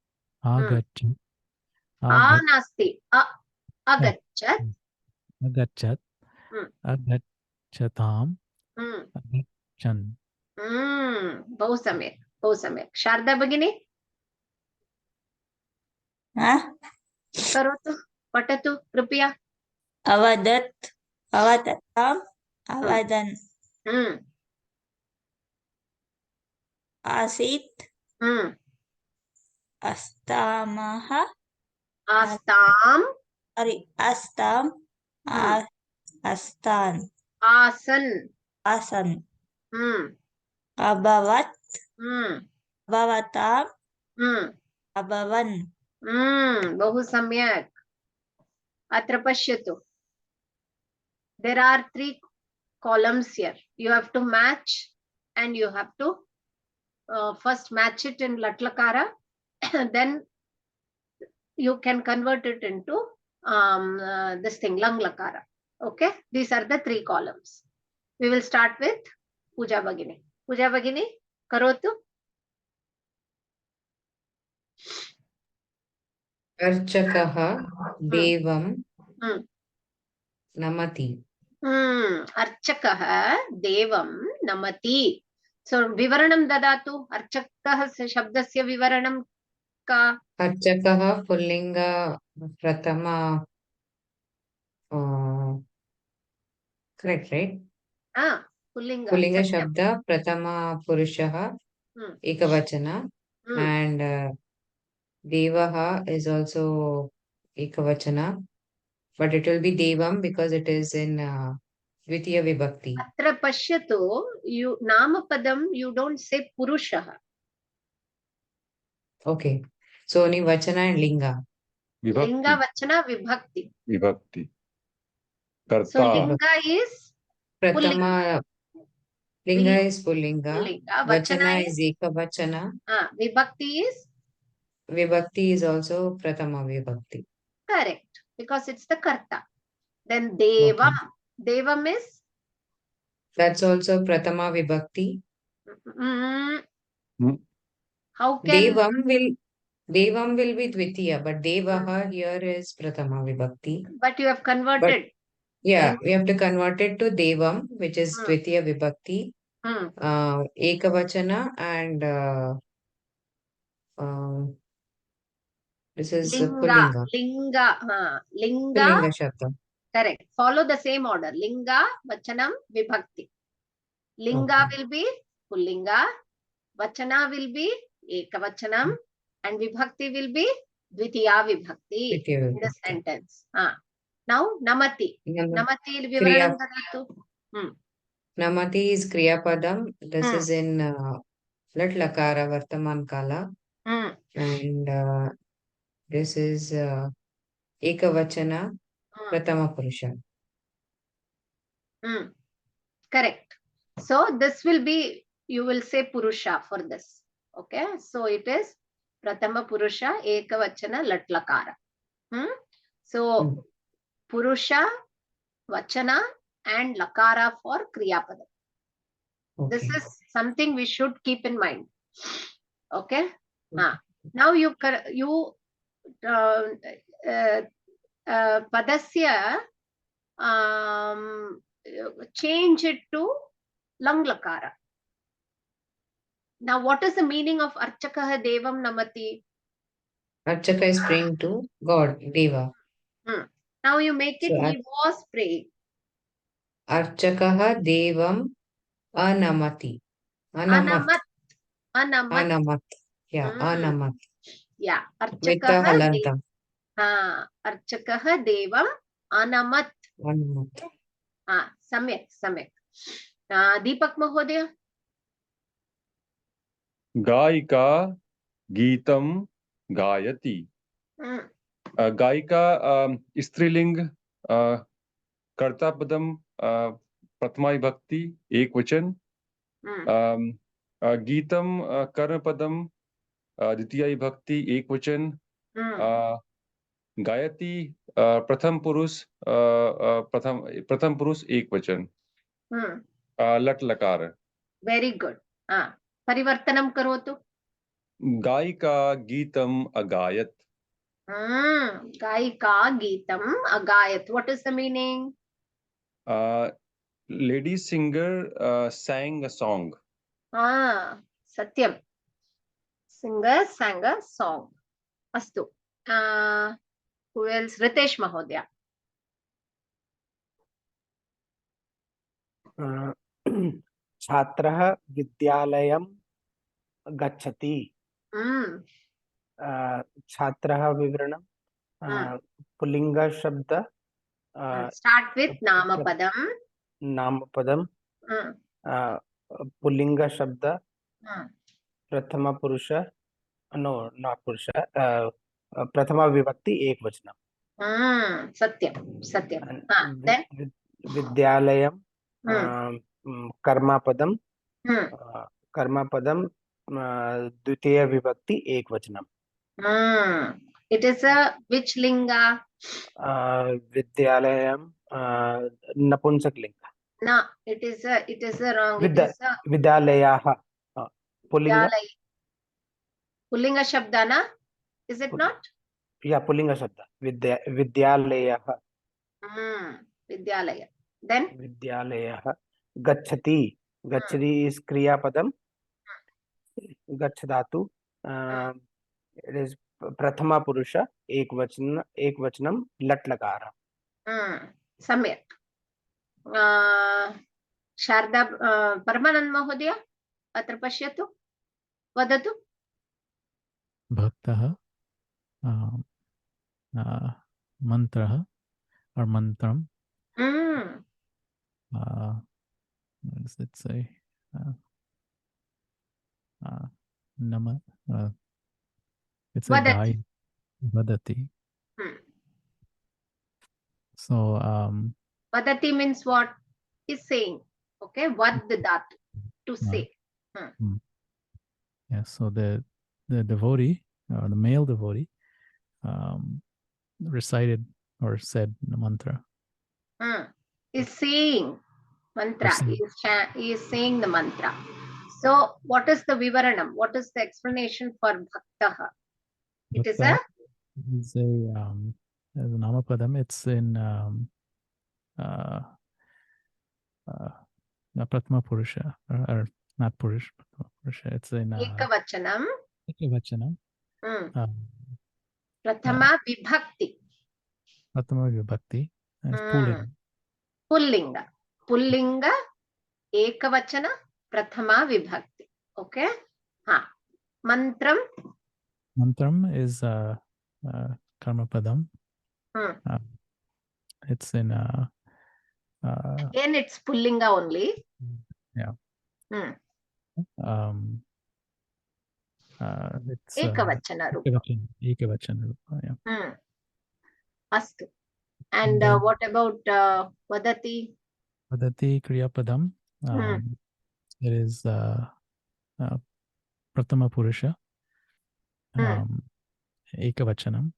नास्ति. अगच्छत्. Agachat. Agachatam. Agachan. बहु सम्यक्. शारदा भगिनी करोतु, पठतु कृपया. अवदत्, अवदताम्, अवदन्. आसीत्, अस्तामः, आस्ताम्, अस्ताम्, अस्तान्, आसन्, आसन्. अभवत्, Bhavatam. Hmm. Abhavan. बहु सम्यक्. अत्र पश्यतु. There are 3 columns here. You have to match, and you have to first match it in Latlakara, then you can convert it into this thing, Lang Lakara. Okay, these are the 3 columns. We will start with Puja Bhagini. Puja Bhagini, karotu. Archakaha Devam Hmm. Namati. Archakaha Devam Namati. So Vivaranam dadatu. Archakaha shabdasya Vivaranam ka. Archakaha Pullinga Pratama. Correct, right? Pullinga. Pullinga Satyam. Shabda Pratama Purushaha Hmm. Ekavachana. Hmm. And Devaha is also Ekavachana. But it will be Devam because it is in Dvitiya Vibhakti. Atra pashyatu, you namapadam, you don't say Purushaha. Okay. So only Vachana and Linga. Linga Vibhakti. Vachana Vibhakti. Vibhakti. So Karta. Linga is Pullinga. Pratama Linga is Pullinga. Pullinga. Vachana is Ekavachana. Vibhakti is Vibhakti is also Pratama Vibhakti. correct because it's the Karta. Then Devam. Okay. Devam is That's also Pratama Vibhakti. mm, Hmm. how can Devam will be Dvitiya, but Devaha here is Pratama Vibhakti. but you have But converted. yeah, Then, we have to convert it to Devam, which is Hmm. Dvitiya Vibhakti, Ekavachana, and this is Linga. Pullinga. Linga. Pullinga Shabda. Correct. Follow the same order. Linga, Vachanam, Vibhakti. Linga Okay. will be Pullinga, Vachana will be Ekavachanam, and Vibhakti will be Dvitiya Vibhakti Dvitiya in the Vibhakti. sentence. Now, Namati. Namati Vivaranam Dadatu. Namati is Kriya Padam. This Hmm. is in Lat Lakara Vartaman Kala. And this is Ekavachana Pratama Purusha. Correct. So this will be, you will say Purusha for this. Okay. So it is Pratama Purusha Ekavachana Latlakara. So Purusha, Vachana and Lakara for Kriyapada. Okay. This is something we should keep in mind. Okay. Now you Padasya change it to Lang Lakara. Now what is the meaning of Archakaha Devam Namati? Archaka is praying to God, Deva. Now you make it, So, he was praying. Archakaha Devam Anamati. Anamat. Anamat. Yeah, Anamat. Yeah. With the halanta. Archakaha Devam Anamat. Anamat. Samyak. Deepak Mahodaya. Gaika Geetam Gayati. Gaika Striling Karta Padam Pratma Vibhakti Ekvachan. Geetam Karma Padam Ditiya Vibhakti Ekvachan. Gayati Pratham Purus Pratham Purus Ekvachan. Lat Lakara. Very good. Parivartanam karotu. Gaika Geetam Agayat. Gaika Geetam Agayat. What is the meaning? Lady singer sang a song. Satyam. Singer sang a song. Astu. Who else? Ritesh Mahodaya. छात्रः विद्यालयं गच्छति. छात्रः विवरणं pulling शब्द start with Namapadam. नामपदम pulling शब्द Prathama Purusha. No, not Purusha. Prathama Vibhakti Ekvachanam. Satyam. Satyam. And Then? Vidyalayam. Karmapadam. Hmm. Karmapadam. Dvitiya Vibhakti Ekvachanam. It is a which linga? Vidyalayam. Napunsak linga. No, it is a wrong. It is a Vidyalayah. Pullinga. Pullinga Shabdana. Is it not? Yeah, Pullinga Shabda. Vidyalayah. Vidyalaya. Then? Vidyalayah. Gachati. Gachati is Kriya Padam. Gach Dhatu. It is Prathama Purusha. Ekvachanam. Lat Lakara. Samyak. Sharda Paramanand Mahodaya. Atra pashyatu. Vadatu. Bhaktaha mantraha or mantram. What does it say? Nama. It's a guide. Vadati. So Vadati means what? Is saying. Okay. Vad dat. To say. Yeah. So the devotee, or the male devotee, recited or said the mantra. Is saying mantra. He is saying the mantra. So what is the vivaranam? What is the explanation for bhaktaha? It is a namapadam. It's in Prathama Purusha, or not Purusha. It's in Ekavachanam. Ekavachanam. Prathama Vibhakti. Prathama Vibhakti. Pullinga. Pullinga. Pullinga. Ekavachana. Prathama Vibhakti. Okay. Mantram. Mantram is Karmapadam. It's in Again, it's Pullinga only. Yeah. It's Ekavachana Rupa. Ekavachana Rupa, yeah. Astu. And then, what about Vadati? Vadati Kriyapadam. It is Prathama Purusha. Ekavachanam.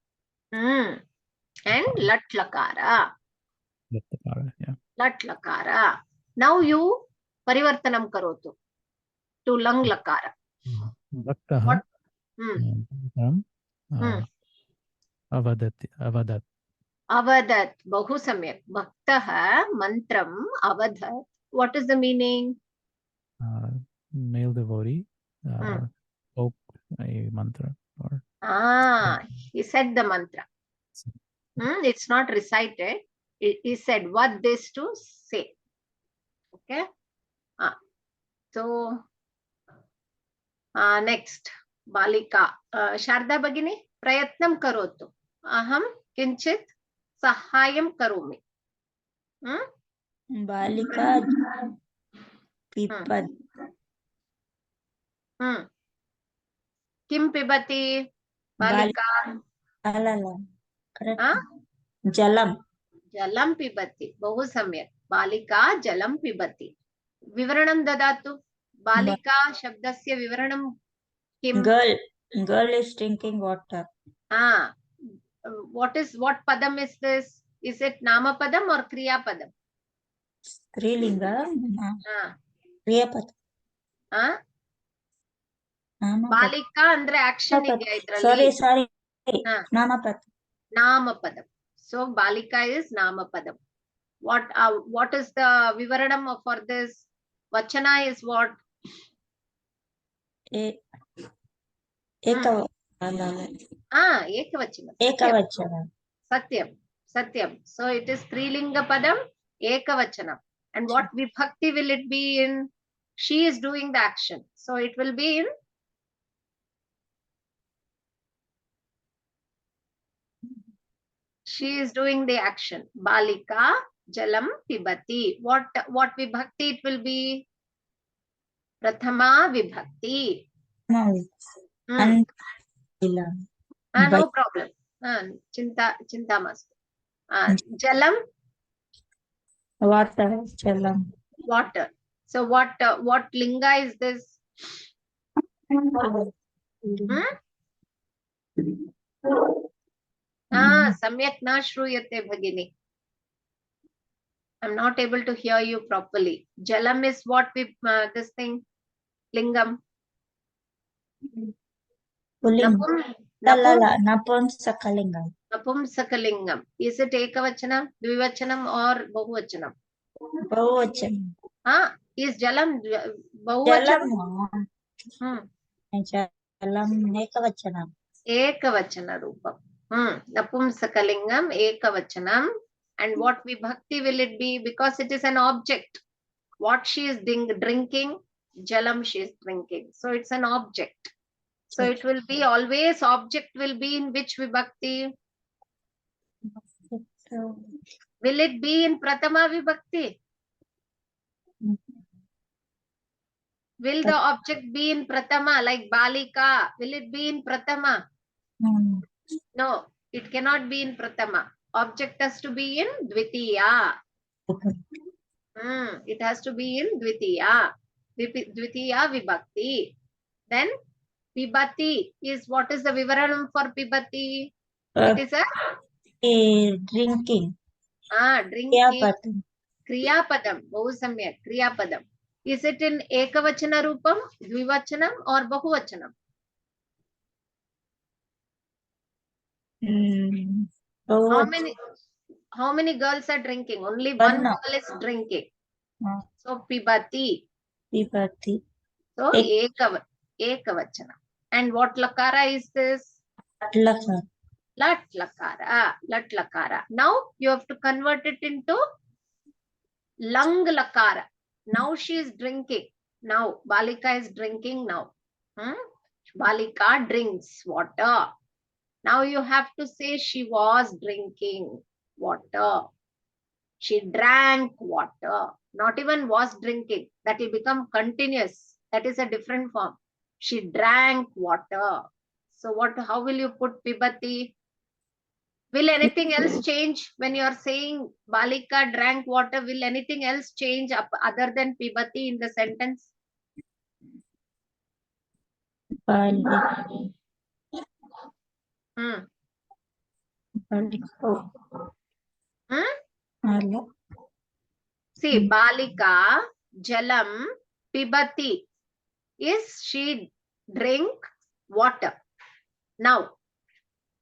And Lat Lakara. Lat Lakara, yeah. Lat Lakara. Now you Parivartanam Karotu to Lang Lakara. Bhaktaha. Avadati. Avadat. Avadat. Bahu Samyak. Bhaktaha Mantram Avadat. What is the meaning? Male devotee spoke a mantra. Or He said the mantra. It's not recited. He said what this to say. Okay. So next Balika. Sharda Bagini Prayatnam Karotu. Aham Kinchit Sahayam Karumi. Balika Pipad. Kim Pibati Balika. Correct. Jalam. Jalam Pibati. Bahu Samyak. Balika Jalam Pibati. Vivaranam Dadatu. Balika Shabdasya Vivaranam Kim. Girl is drinking water. What padam is this? Is it Nama Padam or Kriya Padam? Strilinga. Kriya Padam. Balika andre action idya idralli. Sorry. Nama Padam. So Balika is Nama Padam. What is the vivaranam for this? Vachana is what? Ekavachana. Ekavachana. Satyam. So it is Strilinga Padam, Ekavachanam. And what vibhakti will it be in? She is doing the action. So it will be in she is doing the action. Balika Jalam Pibati. What vibhakti it will be? Prathama Vibhakti. Hmm. Antilam. No problem. Chinta mastu. Jalam, Water. Jalam. water. So what linga is this? Hmm? Samyak na shruyate bhagini. I'm not able to hear you properly. Jalam is what we, this thing, lingam. Pulling. Napumsakalingam. Napumsakalingam. Is it ekavachanam, dvivachanam or bahuvachanam? Bahuvachanam. Is jalam bahuvachanam? Jalam. Jalam ekavachanam. Ekavachana rupam. Napumsakalingam ekavachanam. And what vibhakti will it be? Because it is an object. What she is drinking, jalam she is drinking. So it's an object. So it will be always, object will be in which vibhakti? Will it be in pratama vibhakti? Will the object be in pratama, like balika? Will it be in pratama? No, it cannot be in pratama. Object has to be in dvitiya. It has to be in dvitiya. Dvitiya vibhakti. Then pibati is, what is the vivaranam for pibati? It is a Drinking. drinking. Kriyapadam. Bahu samyak. Kriyapadam. Is it in ekavachana rupam, dvivachanam or bahuvachanam? How many girls are drinking? Only one girl is drinking. So pibati. Pibati. So ekavachana. And what lakara is this? Lat lakara. Now you have to convert it into lang lakara. Now she is drinking. Now balika is drinking now. Balika drinks water. Now you have to say she was drinking water. She drank water. Not even was drinking. That will become continuous. That is a different form. She drank water. So how will you put pibati? Will anything else change when you are saying balika drank water? Will anything else change other than pibati in the sentence? See, balika jalam pibati is she drink water. Now,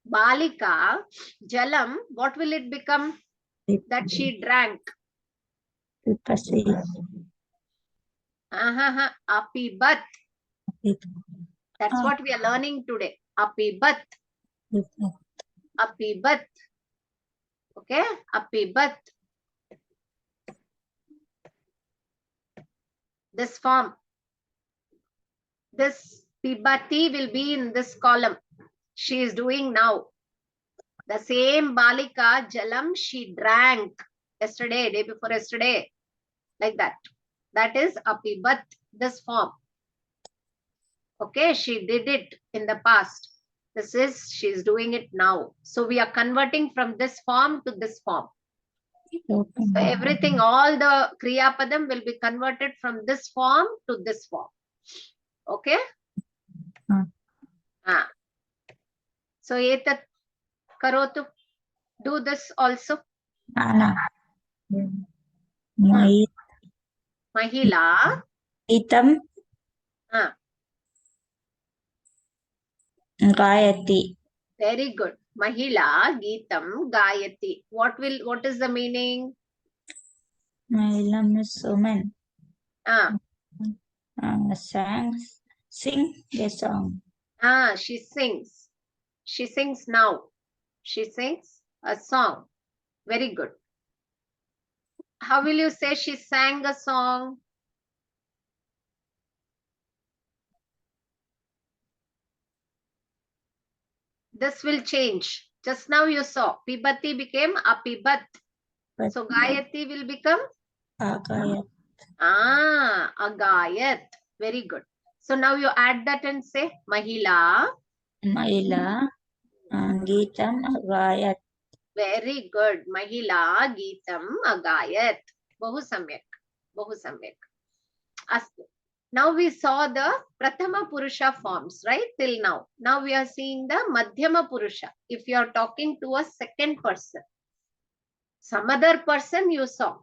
balika jalam, what will it become? That she drank. Apibat. That's what we are learning today. Apibat. Apibat. Okay? Apibat. This form. This pibati will be in this column. She is doing now. The same balika jalam she drank yesterday, day before yesterday. Like that. That is apibat, this form. Okay, she did it in the past. This is, she's doing it now. So we are converting from this form to this form. So everything, all the kriya padam will be converted from this form to this form. Okay? So etat karotu. Do this also. Mahila. Itam. Gayati. Very good. Mahila Geetam Gayati. What is the meaning? Mahila means woman. Sing a song. She sings. She sings now. She sings a song. Very good. How will you say she sang a song? This will change. Just now you saw Pibati became Apibat. So Gayati will become Agayat. Agayat. Very good. So now you add that and say Mahila. Mahila Geetam Agayat. Very good. Mahila Geetam Agayat. Bahu samyak. Bahu samyak. Astu. Now we saw the Prathama Purusha forms, right? Till now. Now we are seeing the Madhyama Purusha. If you are talking to a second person, some other person you saw,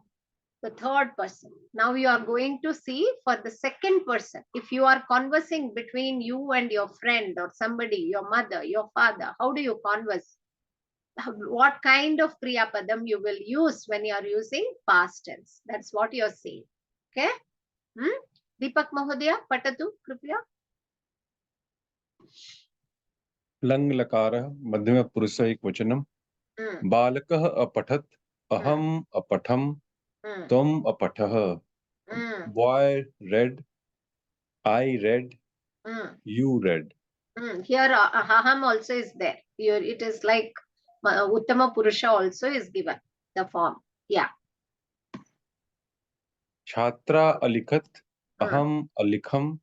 the third person. Now you are going to see for the second person. If you are conversing between you and your friend or somebody, your mother, your father, how do you converse? What kind of Kriya Padam you will use when you are using past tense? That's what you are saying. Okay? Deepak Mahodaya, patatu, kripya. लंग लकारः मध्यम पुरुष एकवचनम् बालकः अपठत् अहम् अपठम् त्वम् अपठः boy read I read you read. Here aham also is there. Here it is like Uttama Purusha also is given the form. Yeah. छात्रा अलिखत् अहम् अलिखम्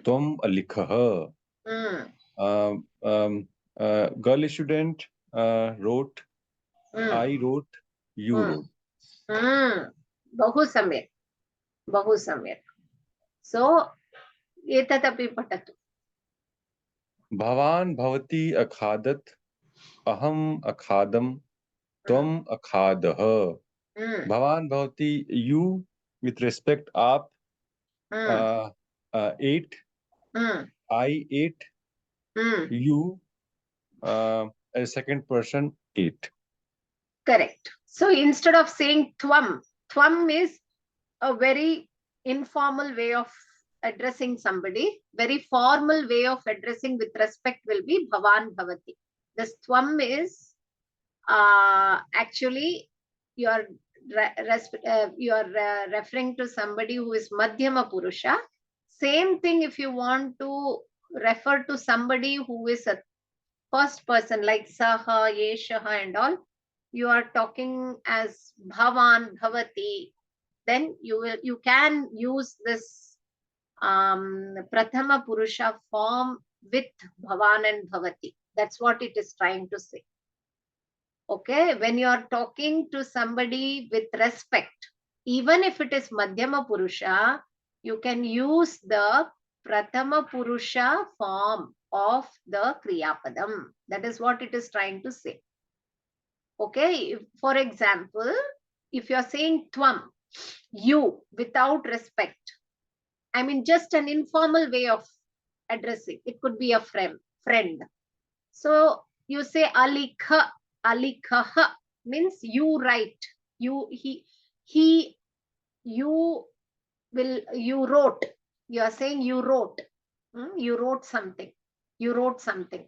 त्वम् अलिखः. Girl student wrote I wrote you wrote. Bahu samyak. Bahu samyak. So etatapi patatu. भवान् भवती अखादत् अहम् अखादम् त्वम् अखादः. भवान् भवती you with respect आप ate I ate you as second person ate. Correct. So instead of saying twam, twam is a very informal way of addressing somebody. Very formal way of addressing with respect will be bhavan bhavati. This twam is actually you are referring to somebody who is madhyama purusha. Same thing if you want to refer to somebody who is a first person like saha, yeshaha and all, you are talking as bhavan, bhavati, then you can use this prathama purusha form with bhavan and bhavati. That's what it is trying to say. Okay, when you are talking to somebody with respect, even if it is madhyama purusha, you can use the prathama purusha form of the kriya padam. That is what it is trying to say. Okay, for example, if you are saying tvam, you, without respect, I mean just an informal way of addressing, it could be a friend. So you say alikha, alikha means you write, you wrote. You are saying you wrote. You wrote something. You wrote something.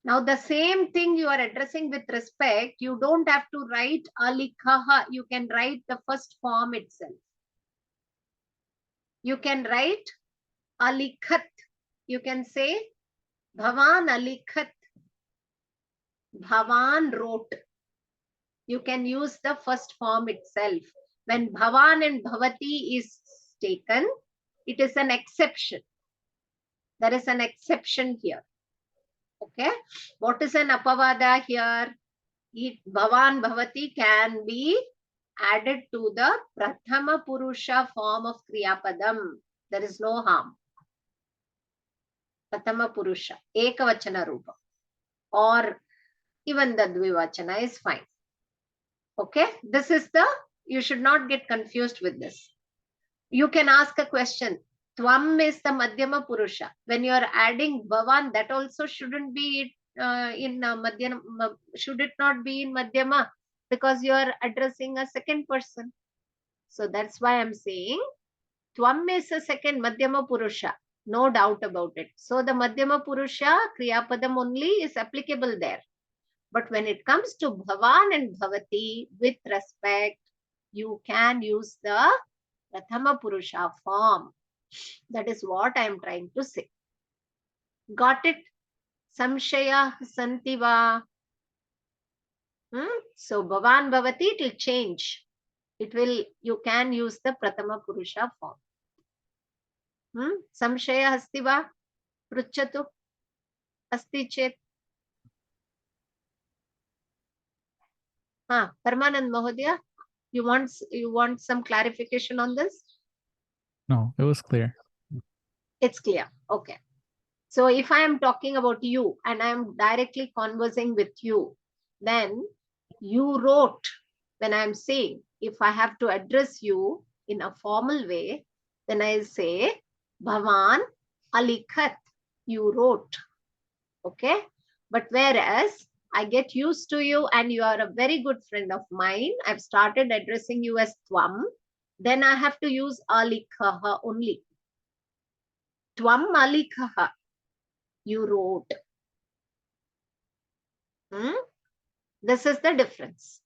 Now the same thing you are addressing with respect, you don't have to write alikha. You can write the first form itself. You can write alikhat. You can say bhavan alikhat. Bhavan wrote. You can use the first form itself. When bhavan and bhavati is taken, it is an exception. There is an exception here. Okay. What is an apavada here? Bhavan bhavati can be added to the prathama purusha form of kriya padam. There is no harm. Prathama purusha, ekavachana rupa, or even the dvivachana is fine. Okay, this is the, you should not get confused with this. You can ask a question. Tvam is the madhyama purusha. When you are adding bhavan, that also shouldn't be in madhyama. Should it not be in madhyama? Because you are addressing a second person. So that's why I'm saying tvam is a second madhyama purusha. No doubt about it. So the madhyama purusha kriya padam only is applicable there. But when it comes to bhavan and bhavati, with respect, you can use the prathama purusha form. That is what I am trying to say. Got it? Samshaya santi va. So bhavan bhavati, it will change. You can use the prathama purusha form. संशयः अस्ति वा? पृच्छतु, अस्ति चेत्। Parmanand Mahodaya, you want some clarification on this? No, it was clear. It's clear. Okay. So if I am talking about you and I am directly conversing with you, then you wrote. When I am saying, if I have to address you in a formal way, then I say, Bhavan alikhat, you wrote. Okay. But whereas I get used to you and you are a very good friend of mine, I've started addressing you as Tvam, then I have to use alikhaha only. Tvam alikhaha, you wrote. This is the difference.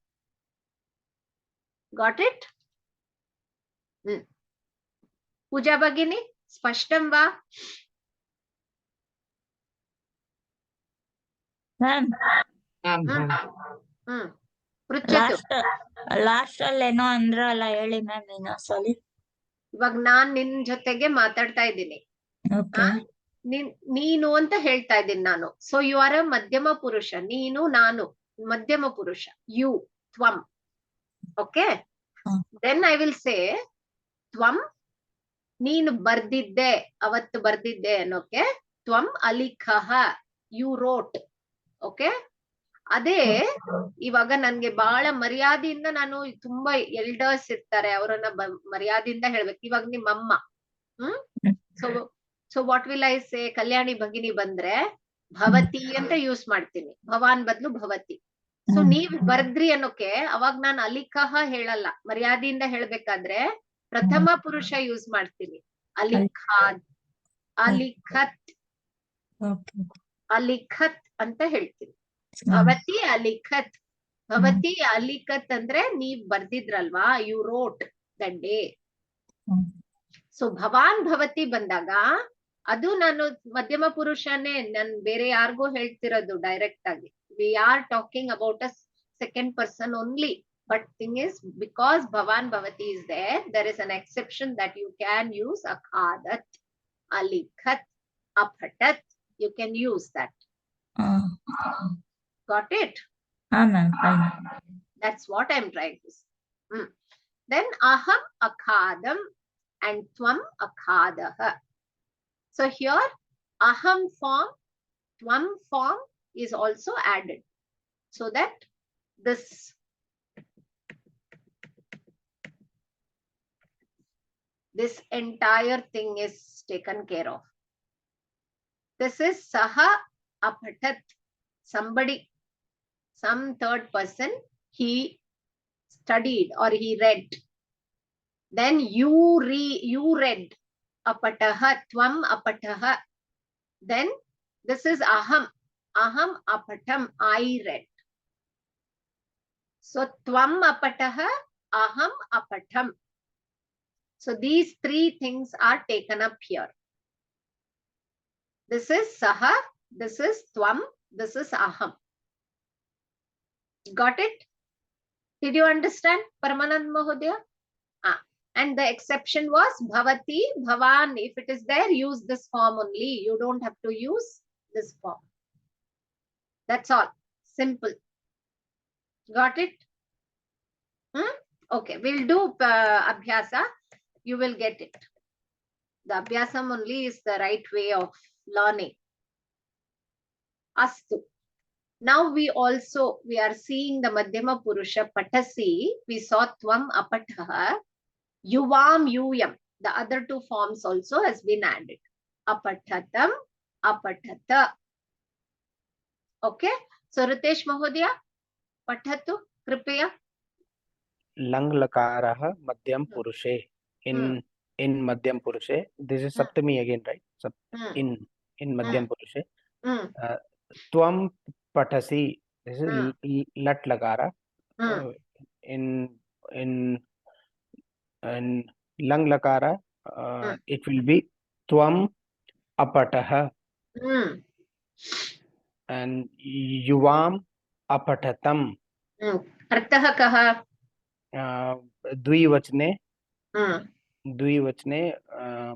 Got it? Puja Bhagini, spashtam va? Ma'am ಪೃಚ್ಛತು. Last ಅಲ್ಲಿ ಏನೋ ಅಂದ್ರಲ್ಲ, ಹೇಳಿ ma'am ಇನ್ನೊಂದ್ಸಲಿ. ಇವಾಗ ನಾನ್ ನಿನ್ ಜೊತೆಗೆ ಮಾತಾಡ್ತಾ ಇದ್ದೀನಿ, ನೀನು ಅಂತ ಹೇಳ್ತಾ ಇದ್ದೀನಿ ನಾನು. ಸೊ ಯು ಆರ್ ಅ ಮಧ್ಯಮ ಪುರುಷ. ನೀನು, ನಾನು ಮಧ್ಯಮ ಪುರುಷ. ಯು, ತ್ವಂ. Okay, then I will say ತ್ವಂ, ನೀನು ಬರ್ದಿದ್ದೆ, ಅವತ್ತು ಬರ್ದಿದ್ದೆ ಅನ್ನೋಕೆ ತ್ವಂ ಅಲಿಖಹ, ಯು ರೋಟ್. ಓಕೆ, ಅದೇ ಇವಾಗ ನನ್ಗೆ ಬಹಳ ಮರ್ಯಾದೆಯಿಂದ, ನಾನು ತುಂಬಾ ಎಲ್ಡರ್ಸ್ ಇರ್ತಾರೆ, ಅವರನ್ನ ಮರ್ಯಾದೆಯಿಂದ ಹೇಳ್ಬೇಕು. ಇವಾಗ ನಿಮ್ಮಮ್ಮ, so what will I say? Kalyani ಭಗಿನಿ ಬಂದ್ರೆ ಭವತಿ ಅಂತ ಯೂಸ್ ಮಾಡ್ತೀನಿ, ಭವಾನ್ ಬದ್ಲು ಭವತಿ. ಸೊ ನೀವ್ ಬರ್ದ್ರಿ ಅನ್ನೋಕೆ ಅವಾಗ ನಾನು ಅಲಿಖಹ ಹೇಳಲ್ಲ. ಮರ್ಯಾದೆಯಿಂದ ಹೇಳ್ಬೇಕಾದ್ರೆ ಪ್ರಥಮ ಪುರುಷ ಯೂಸ್ ಮಾಡ್ತೀನಿ, ಅಲಿಖಾದ್, ಅಲಿಖತ್, ಅಲಿಖತ್ ಅಂತ ಹೇಳ್ತೀನಿ. ಭವತಿ ಅಲಿಖತ್, ಭವತಿ ಅಲಿಖತ್ ಅಂದ್ರೆ ನೀವ್ ಬರ್ದಿದ್ರಲ್ವಾ, you wrote that day. So ಭವಾನ್ ಭವತಿ ಬಂದಾಗ ಅದು ನಾನು ಮಧ್ಯಮ ಪುರುಷನೇ, ನನ್ ಬೇರೆ ಯಾರಿಗೂ ಹೇಳ್ತಿರೋದು ಡೈರೆಕ್ಟ್ ಆಗಿ. We are talking about a second person only. But thing is, because ಭವಾನ್ ಭವತಿ is there is an exception that you can use ಅಖಾದತ್, ಅಲಿಖತ್, ಅಪಠತ್. You can use that. Got it? That's what I'm trying to say. Then aham akhadam and tvam akhadaha. So here aham form, tvam form is also added, so that this entire thing is taken care of. This is saha apathat, somebody, some third person, he studied or he read. Then you read, apataha, tvam apataha. Then this is aham, aham apatam, I read. So tvam apataha, aham apatam. So these three things are taken up here. This is saha, this is tvam, this is aham. Got it? Did you understand, Paramanand Mahodaya? And the exception was bhavati, bhavan. If it is there, use this form only. You don't have to use this form. That's all. Simple. Got it? Okay, we'll do abhyasa. You will get it. The abhyasam only is the right way of learning. Astu. Now we are seeing the Madhyama Purusha Patasi. We saw Tvam Apataha. Yuvam Yuyam. The other two forms also has been added. Apatatam, Apatata. Okay. So Ritesh Mahodaya, Patatu, Kripaya. Lang lakaraha Madhyam Purushe. In Madhyam Purushe. This is Saptami again, right? In Madhyam Purushe. Tvam Patasi. This is Lat Lakara. In Lang Lakara, it will be Tvam Apataha. And Yuvam Apatatam. Arthaha kaha? Dvivachane. द्विवचने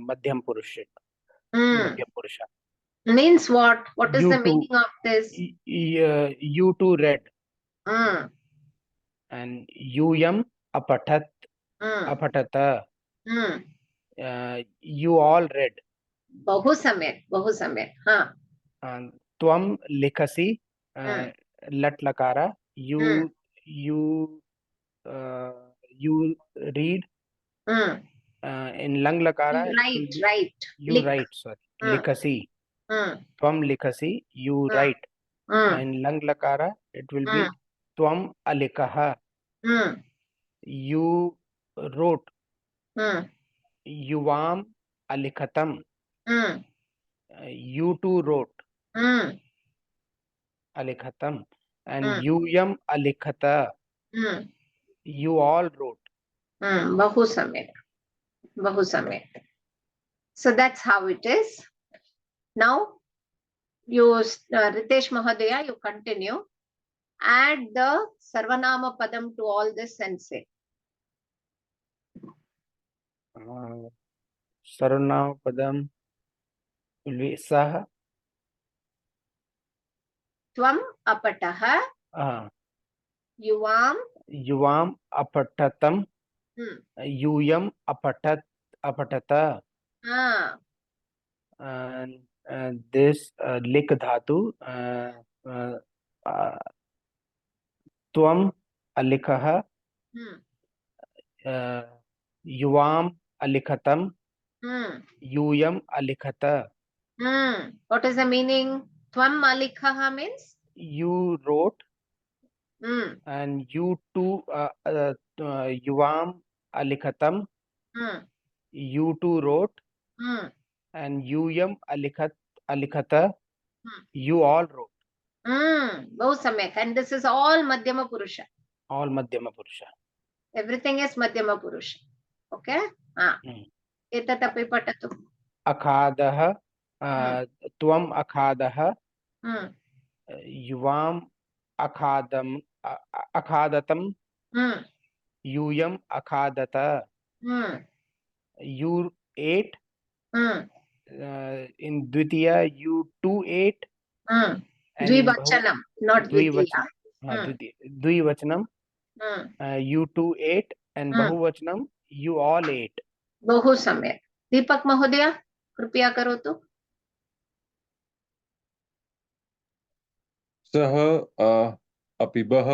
मध्यम पुरुष Hmm. मध्यम पुरुष Means what? What is You the too. meaning of this? You too read Hmm. and यूयम अपठत Hmm. अपठत Hmm. you all read बहु सम्यक. हाँ. त्वम लिखसि Hmm. लट लकारा Hmm. you you read Hmm. in lang lakara You it will be write. you Lik. write sorry Hmm. लिखसि Hmm. त्वम लिखसि you Hmm. write Hmm. in lang lakara it will Hmm. be त्वम अलिखः Hmm. you wrote Hmm. युवाम अलिखतम Hmm. you too wrote Hmm. अलिखतम and Hmm. यूयम अलिखत Hmm. you all wrote Hmm. बहु सम्यक. So that's how it is. Now you, Ritesh Mahadaya, you continue. Add the Sarvanama Padam to all this and say. सर्वनाम पदम will be सह Tvam apataha yuvam. युवाम अपठतम यूयम अपठत Ah. and this लिक धातु त्वम अलिखः युवाम अलिखतम यूयम अलिखत What is the meaning? Tvam malikhaha means? you wrote and you too yuvam alikhatam you too wrote and yuyam alikhata you all wrote Both samyak. And this is all Madhyama Purusha. all madhyama purusha Everything is Madhyama Purusha. Okay? Etatapi patatu. akhadah tvam akhadah yuvam akhadatam yuyam akhadata you ate in Dvitiya you too ate and in Dvivachanam, not Dvitiya. Dvivachanam you too ate and Bahuvachanam you all ate. बहु सम्यक. दीपक महोदय कृपया करोतु. सः अपिबः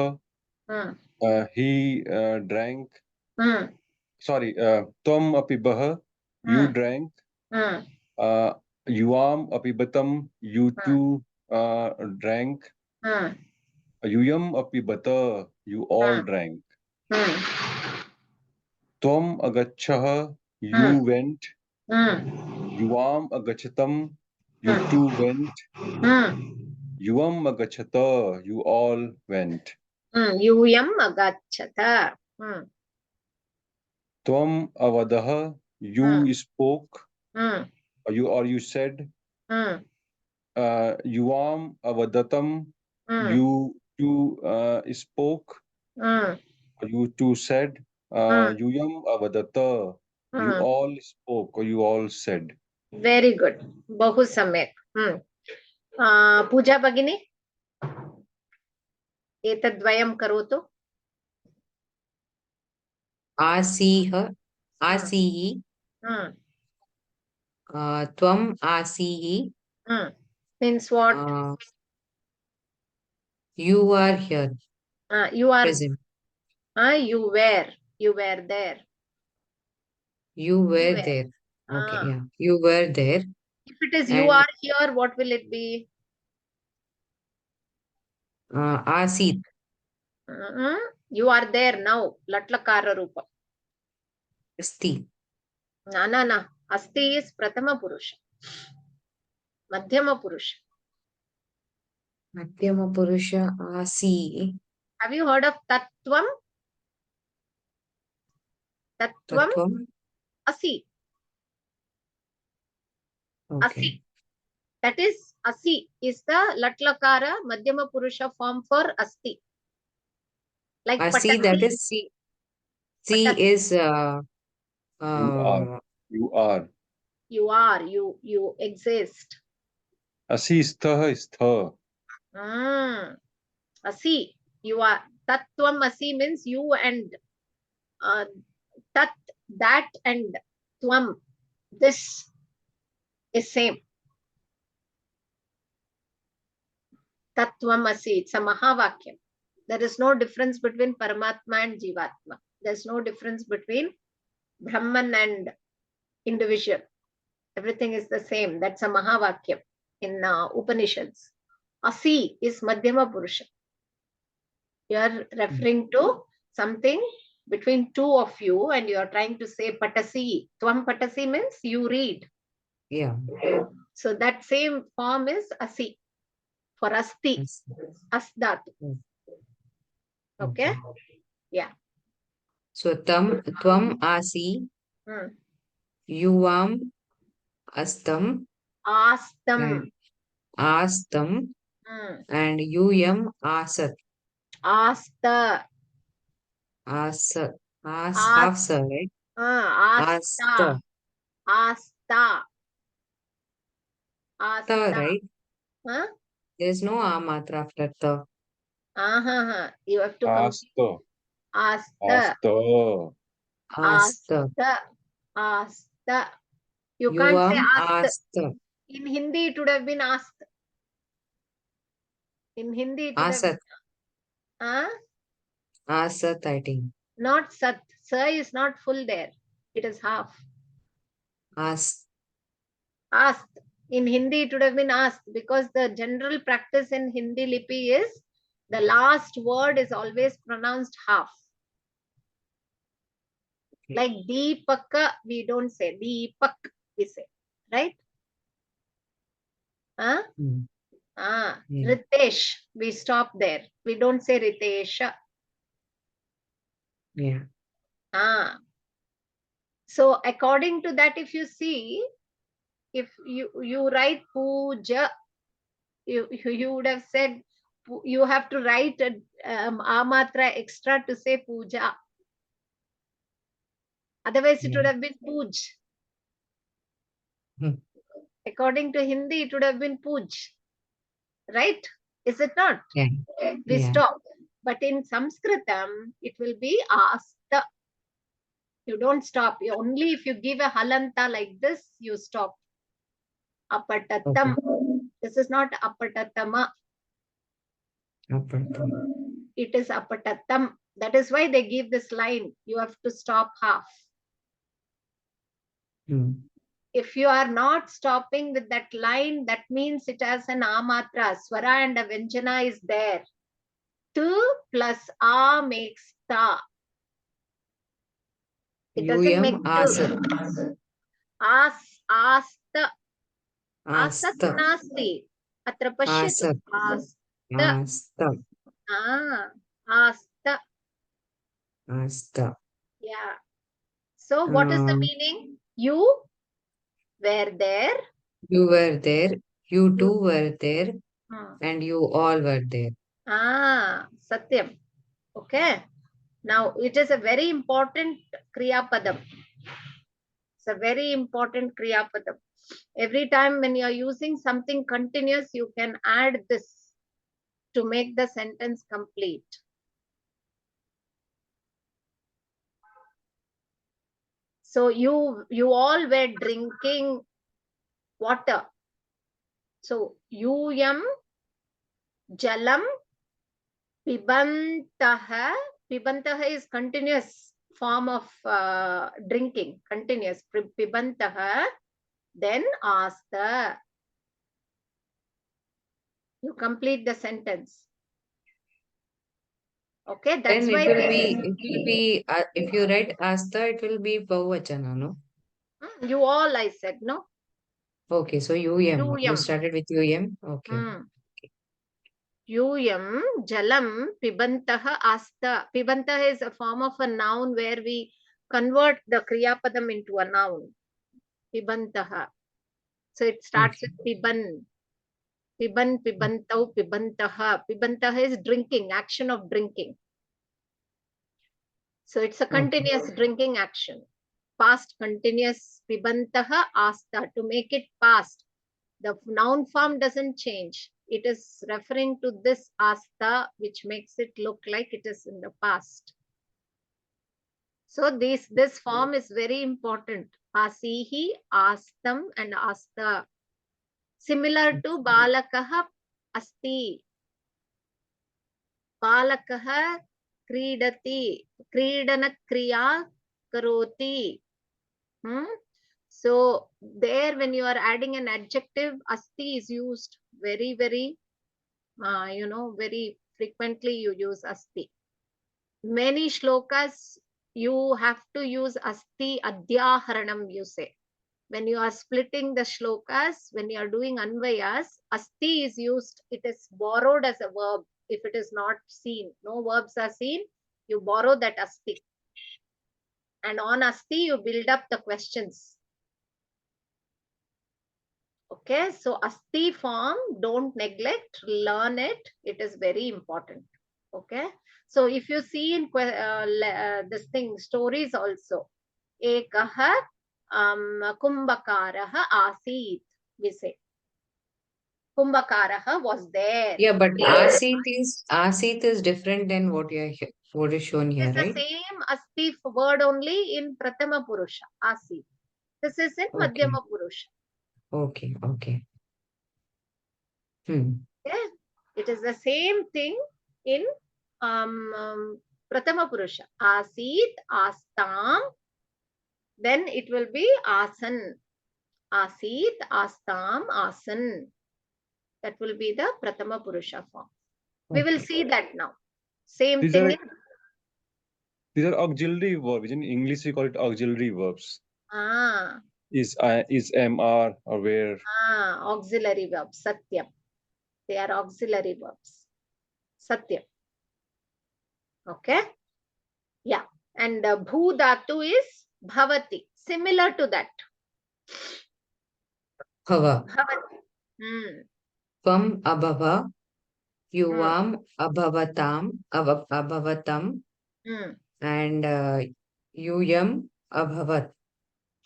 he drank. Sorry, त्वम् अपिबः you drank. युवाम अपिबतम you too drank. यूयम अपिबत you all drank. त्वम अगच्छः you went. युवाम अगच्छतम you too went. युवम अगच्छत you all went. यूयम अगच्छत. त्वम अवदः you spoke or you said. युवाम अवदतम you too spoke or you too said. यूयम अवदत you all spoke or you all said. Very good. बहु सम्यक. पूजा भगिनी एतद्वयं करोतु. आसीः आसीः त्वम् आसीः Means what? You are here You are present. you were there. You were were. there. Okay, yeah. You were there. If it is you And are here, what will it be? आसीत्. You are there now. Latlakara rupa. अस्ति. Na. Asti is Prathama Purusha. Madhyama Purusha. मध्यम पुरुष आसी. Have you heard of Tattvam? Tattvam तत्वम्. Asi. Okay. Asi. That is Asi is the Latlakara Madhyama Purusha form for Asti. Like Asi, Patati. that is C. C Patati. is You are. uh, You are. You are. You exist. Asi stha stha. Asi. You are. Tattvam asi means you and tat, that and tvam. This is same. Tattvam asi. It's a Mahavakyam. There is no difference between Paramatma and Jivatma. There's no difference between Brahman and individual. Everything is the same. That's a Mahavakyam in Upanishads. Asi is Madhyama Purusha. You are referring to something between two of you and you are trying to say Patasi. Tvam Patasi means you read. yeah. So that same form is Asi for Asti. Yes. Asdat. Okay? Yeah. So tvam asi, Hmm. yuvam astam, Astam. and astam, Hmm. and yuyam asat. Asta. Asat. As, Half sir, right? Asta. Asta. Asta. Ta, Asta. right? Huh? There's no a matra after ta. You have to complete. Asta. Asta. Asta. Asta. Asta. Asta. You can't say Yuvam asked. asta. In Hindi, it would have been asked. In Hindi, it would have Asat. been Asat, I think. not sat. Sa is not full there. It is half. As. Asked. In Hindi, it would have been asked because the general practice in Hindi Lipi is the last word is always pronounced half. Like Deepaka, we don't say Deepak, we say, right? Hmm. Yeah. Ritesh, we stop there. We don't say Ritesha. Yeah. So according to that, if you see, if you write puja, you would have said you have to write a matra extra to say puja. Otherwise, it would have been puj. Hmm. According to Hindi, it would have been puj. Right? Is it not? Yeah. We Yeah. stop. But in Sanskritam, it will be asta. You don't stop. Only if you give a halanta like this, you stop. Apatatam. This is not apatatama. Apatam. It is apatatam. That is why they give this line. You have to stop half. Hmm. If you are not stopping with that line, that means it has an amatra. Swara and a vyanjana is there. Tu plus a makes ta. It doesn't make Yuyam asat. tu. Asta. Asat Asta. nasti. Atra pashyatu. Asat. Asta. Asta. Asta. Asta. Yeah. So what is the meaning? You were there. You were there. You You- two were there. And you all were there. Satyam. Okay. Now it is a very important Kriya Padam. It's a very important Kriya Padam. Every time when you are using something continuous, you can add this to make the sentence complete. So you all were drinking water. So yam jalam pibantaha. Pibantaha is continuous form of drinking. Continuous. Pibantaha. Then asta. You complete the sentence. Okay, that's Then why if you write asta, it will be Bahuvachana, no? You all, I said, no? Okay, so UM. You Yum. started with UM. Okay. Yum jalam pibantaha asta. Pibantaha is a form of a noun where we convert the Kriya Padam into a noun. Pibantaha. So it starts with piban. Piban, pibantau, pibantaha. Pibantaha is drinking, action of drinking. So it's a continuous drinking action. past continuous pibantaha asta, to make it past. The noun form doesn't change. It is referring to this asta, which makes it look like it is in the past. So this form is very important. Asihi, astam, and asta. Similar to balakaha asti. Balakaha kridati. Kridana kriya karoti. So there, when you are adding an adjective, asti is used very, very, very frequently. You use asti. Many shlokas, you have to use asti adhyaharanam, you say. When you are splitting the shlokas, when you are doing anvayas, asti is used. It is borrowed as a verb. If it is not seen, no verbs are seen, you borrow that asti. And on asti, you build up the questions. Okay, so asti form, don't neglect, learn it. It is very important. Okay, so if you see in this thing, stories also, ekaha kumbhakaraha asit, we say. Kumbhakaraha was there. Yeah, but asit is different than what is shown here, It's the right? same asti word only in Prathama Purusha, asit. This is in Okay. Madhyama Purusha. Okay. Okay? It is the same thing in Prathama Purusha. Asit, astam, then it will be asan. Asit, astam, asan. That will be the Prathama Purusha form. We will see that now. Same These thing. are these are auxiliary verbs. In English, we call it auxiliary verbs. Is am, are, or where. Auxiliary verbs. Satyam. They are auxiliary verbs. Satyam. Okay. Yeah. And bhu dhatu is bhavati. Similar to that. Bhava. Bhavati. Tvam abhava, yuvam abhavatam, abhavatam, and yuyam abhavat.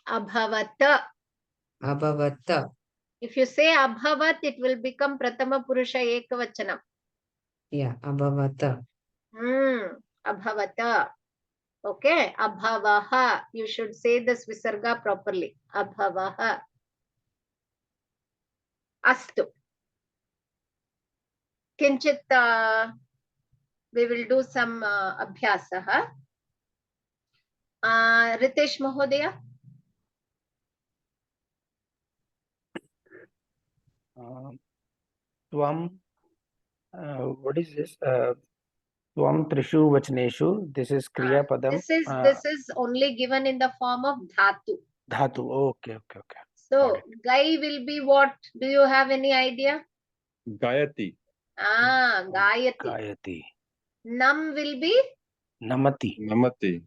Abhavata. Abhavata. If you say abhavat, it will become Prathama Purusha Ekavachanam. Yeah, abhavata. Abhavata. Okay. Abhavaha. You should say this visarga properly. Abhavaha. Astu. Kinchit, we will do some abhyasaha. Ritesh Mahodaya. Tvam, what is this? Tvam trishu vachneshu. This is kriya padam. This is only given in the form of dhatu. Dhatu. Okay. So gai will be what? Do you have any idea? Gayati. Gayati. Gayati. Nam will be? Namati. Namati.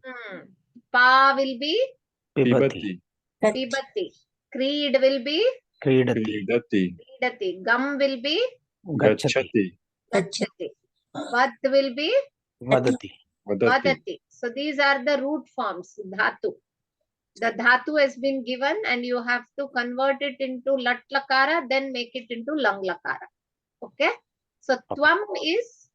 Pa will be? Pibati. Pibati. Creed will be? Kridati. Kridati. Gum will be? Gachati. Vad will be? Vadati. Vadati. So these are the root forms, dhatu. The dhatu has been given and you have to convert it into lat lakara, then make it into lang lakara. Okay. So tvam is?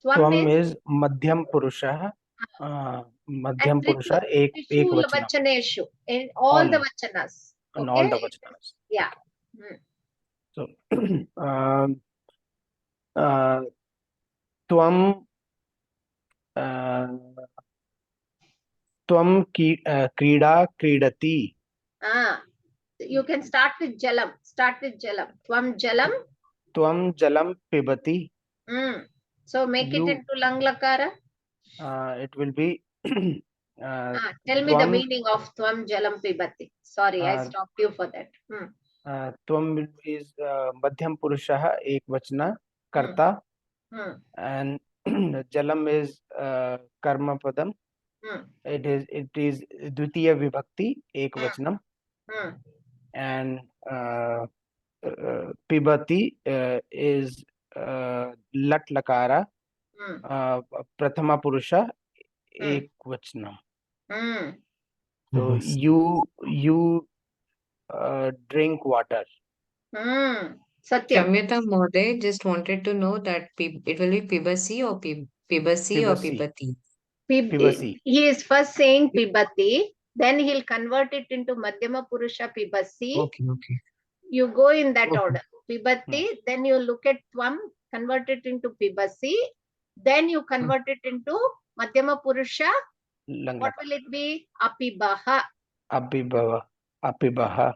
Tvam is madhyam purusha. Madhyam purusha ek vachaneshu. In all the vachanas. In all the vachanas. Yeah. So tvam tvam krida kridati. You can start with jalam. Tvam jalam. Tvam jalam pibati. So make it into lang lakara. It will be tell me the meaning of tvam jalam pibati. Sorry, I stopped you for that. Tvam is madhyam purusha ek vachana karta, and jalam is karma padam. It is dvitiya vibhakti ek vachanam, and pibati is lat lakara prathama purusha ek vachanam. So Pibasi. you drink water. Satyam. Shamyata Mode just wanted to know that it will be Pibasi or Pibasi or Pibasi. Pibati. Pibasi. He is first saying Pibati, then he'll convert it into Madhyama Purusha Pibasi. Okay, okay. You go in that Okay. order. Pibati, then you look at Tvam, convert it into Pibasi, then you convert it into Madhyama Purusha. What will it be? Apibaha. Apibaha.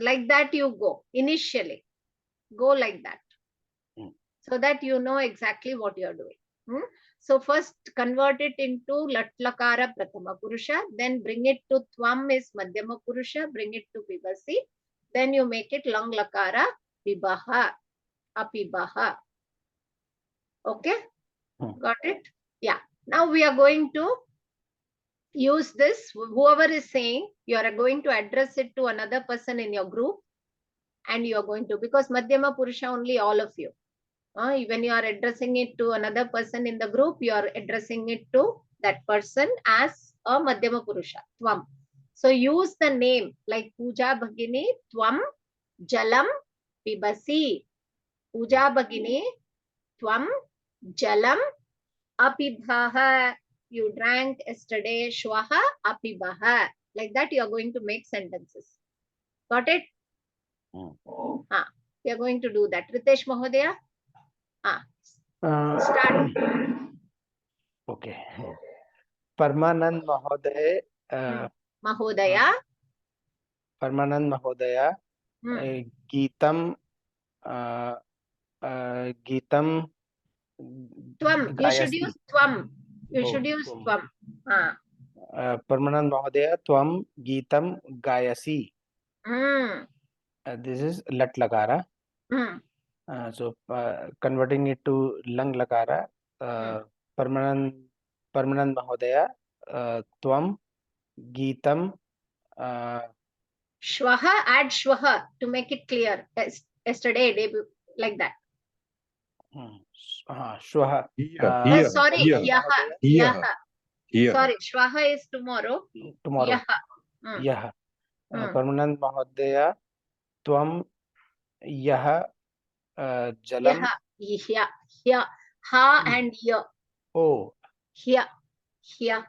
Like that you go initially. Go like that. So that you know exactly what you're doing. So first convert it into Latlakara Prathama Purusha, then bring it to Tvam is Madhyama Purusha, bring it to Pibasi, then you make it Lang Lakara Pibaha, Apibaha. Okay? Got it? Yeah. Now we are going to use this. Whoever is saying, you are going to address it to another person in your group, and you are going to, because Madhyama Purusha only all of you. When you are addressing it to another person in the group, you are addressing it to that person as a Madhyama Purusha, Tvam. So use the name like Puja Bhagini, Tvam, Jalam, Pibasi. Puja Bhagini, Tvam, Jalam, Apibhaha. You drank yesterday, Shwaha, Apibaha. Like that, you are going to make sentences. Got it? We are going to do that. Ritesh Mahodaya? Start. Okay. Parmanand Mahoday. Mahodaya. Parmanand Mahodaya. Geetam. Geetam. Tvam. You should use Tvam. You should use Tvam. Parmanand Mahodaya. Tvam Geetam Gayasi. This is Lat Lakara. So converting it to Lang Lakara. Parmanand Mahodaya. Tvam Geetam. Shwaha, add Shwaha to make it clear. Yesterday, day, like that. Shwaha. Sorry, Yaha. Here. Sorry, Shwaha is tomorrow. Tomorrow. Yaha. Yaha. Parmanand Mahodaya. Tvam Yaha. Jalam. Yaha. Here. Ha and ya. Oh. Here. Here.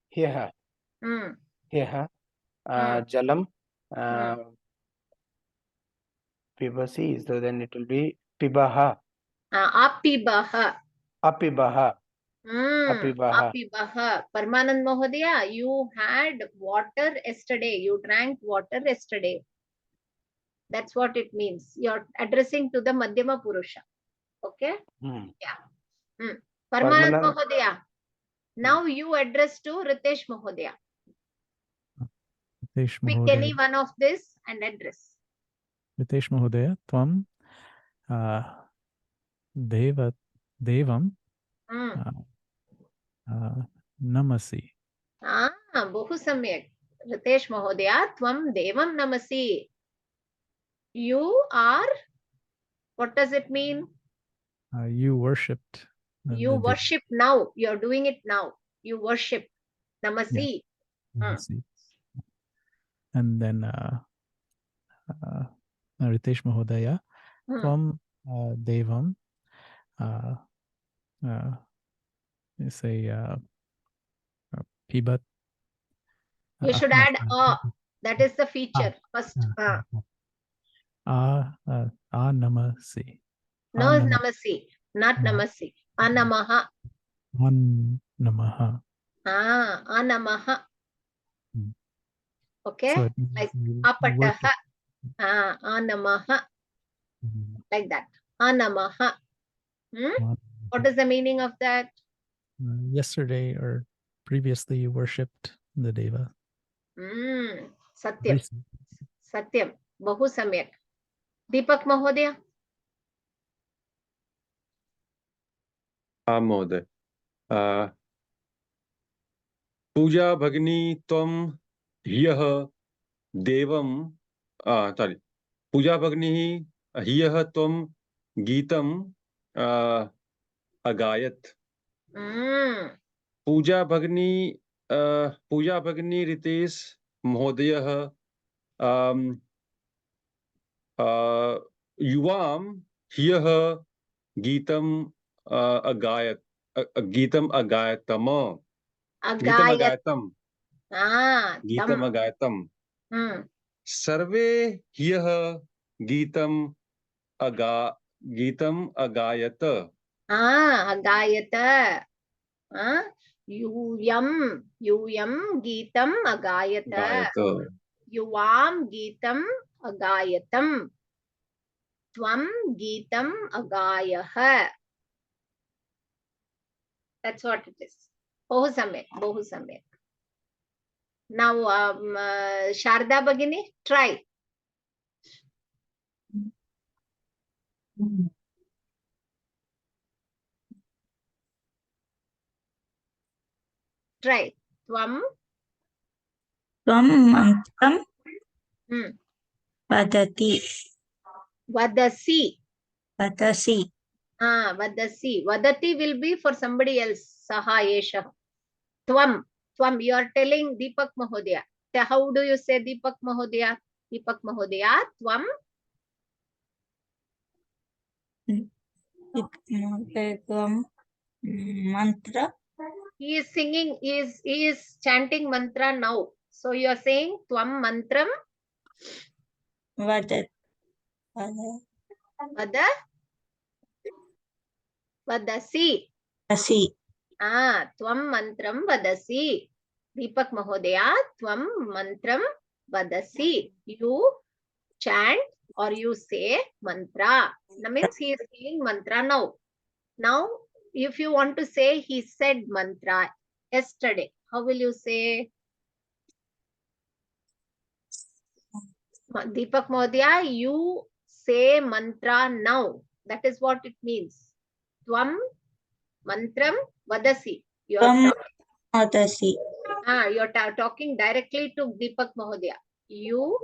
Here. Here. Jalam. Pibasi. So then it will be Pibaha. Apibaha. Apibaha. Apibaha. Parmanand Mahodaya, you had water yesterday. You drank water yesterday. That's what it means. You're addressing to the Madhyama Purusha. Okay? Yeah. Parmanand Mahodaya. Now you address to Ritesh Mahodaya. Ritesh Pick Mahodaya. any one of this and address. Ritesh Mahodaya, Tvam Devam Namasi. Bahu samyak. Ritesh Mahodaya, Tvam Devam Namasi. You are, what does it mean? You worshipped. You worship now. You're doing it now. You worship. Namasi. Namasi. And then Ritesh Mahodaya, Tvam Devam. You say Pibat. You should add a. That is the feature. First. Namasi. No, Namasi. Not Namasi. Anamaha. Namaha. Anamaha. Okay? So like Apataha. Anamaha. Like that. Anamaha. What is the meaning of that? Yesterday or previously you worshipped the Deva. Satyam. Satyam. Bahu samyak. Deepak Mahodaya. Mahoday. Puja Bhagini Tvam Hiyah Devam. Sorry. Puja Bhagini Hiyah Tvam Geetam Agayat. Puja Bhagini Puja Bhagini Ritesh Mohodayah Yuvam Hiyah Geetam Agayat Geetam Agayatama Geetam Agayat. Agayatam Tam. Geetam Agayatam Hmm. Sarve Hiyah Geetam Geetam Agayata Agayata. Yuyam Geetam Agayata. Agayata. Yuvam Geetam Agayatam. Tvam Geetam Agayah. That's what it is. Bohu samyak. Now, Sharda Bhagini, try. Try. Tvam. Tvam mantram Hmm. vadati. Vadasi. Vadasi. Vadasi. Vadati will be for somebody else. Saha Yesha. Tvam. You are telling Deepak Mahodaya. How do you say Deepak Mahodaya? Deepak Mahodaya. Tvam. Tvam mantra. He is singing, he is chanting mantra now. So you are saying Tvam mantram. Vadat. Vadasi. Vadasi. Tvam mantram vadasi. Deepak Mahodaya, Tvam mantram vadasi. You chant or you say mantra. That means he is saying mantra now. Now, if you want to say he said mantra yesterday, how will you say? Deepak Mahodaya, you say mantra now. That is what it means. Tvam mantram vadasi. You are Tvam talking, vadasi. you are talking directly to Deepak Mahodaya. You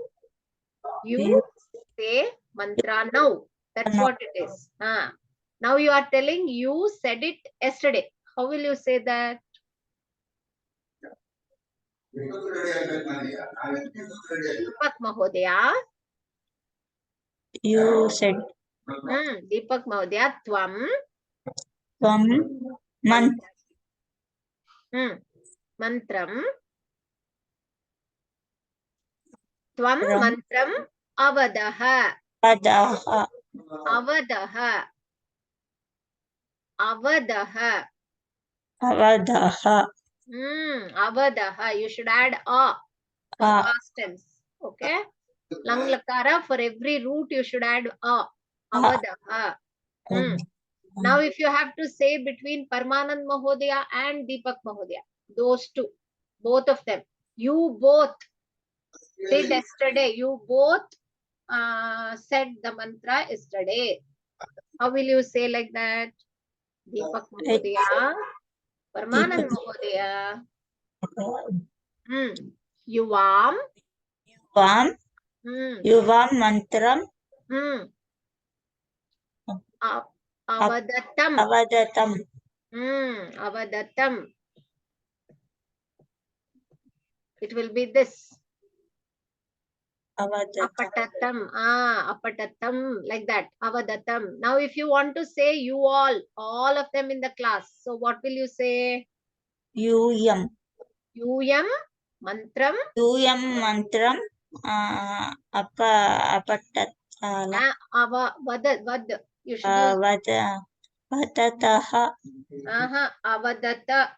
say mantra now. That's what it is. Now you are telling you said it yesterday. How will you say that? Deepak Mahodaya. You said. Deepak Mahodaya, Tvam mantram. Tvam mantram avadaha. Avadaha. Avadaha. You should add a for past tense. Okay. Lang lakara, for every root you should add a. Avadaha. Now if you have to say between Parmanand Mahodaya and Deepak Mahodaya, those two, both of them, you both did yesterday. You both said the mantra yesterday. How will you say like that? Deepak Mahodaya, Parmanand Mahodaya. Yuvam. Yuvam mantram. Avadatam. Avadatam. It will be this. Apatatam. Apatatam. Like that. Avadatam. Now if you want to say you all of them in the class. So what will you say? Yuyam mantram. Apatatala. Vad. You should use. Vadataha. Avadata.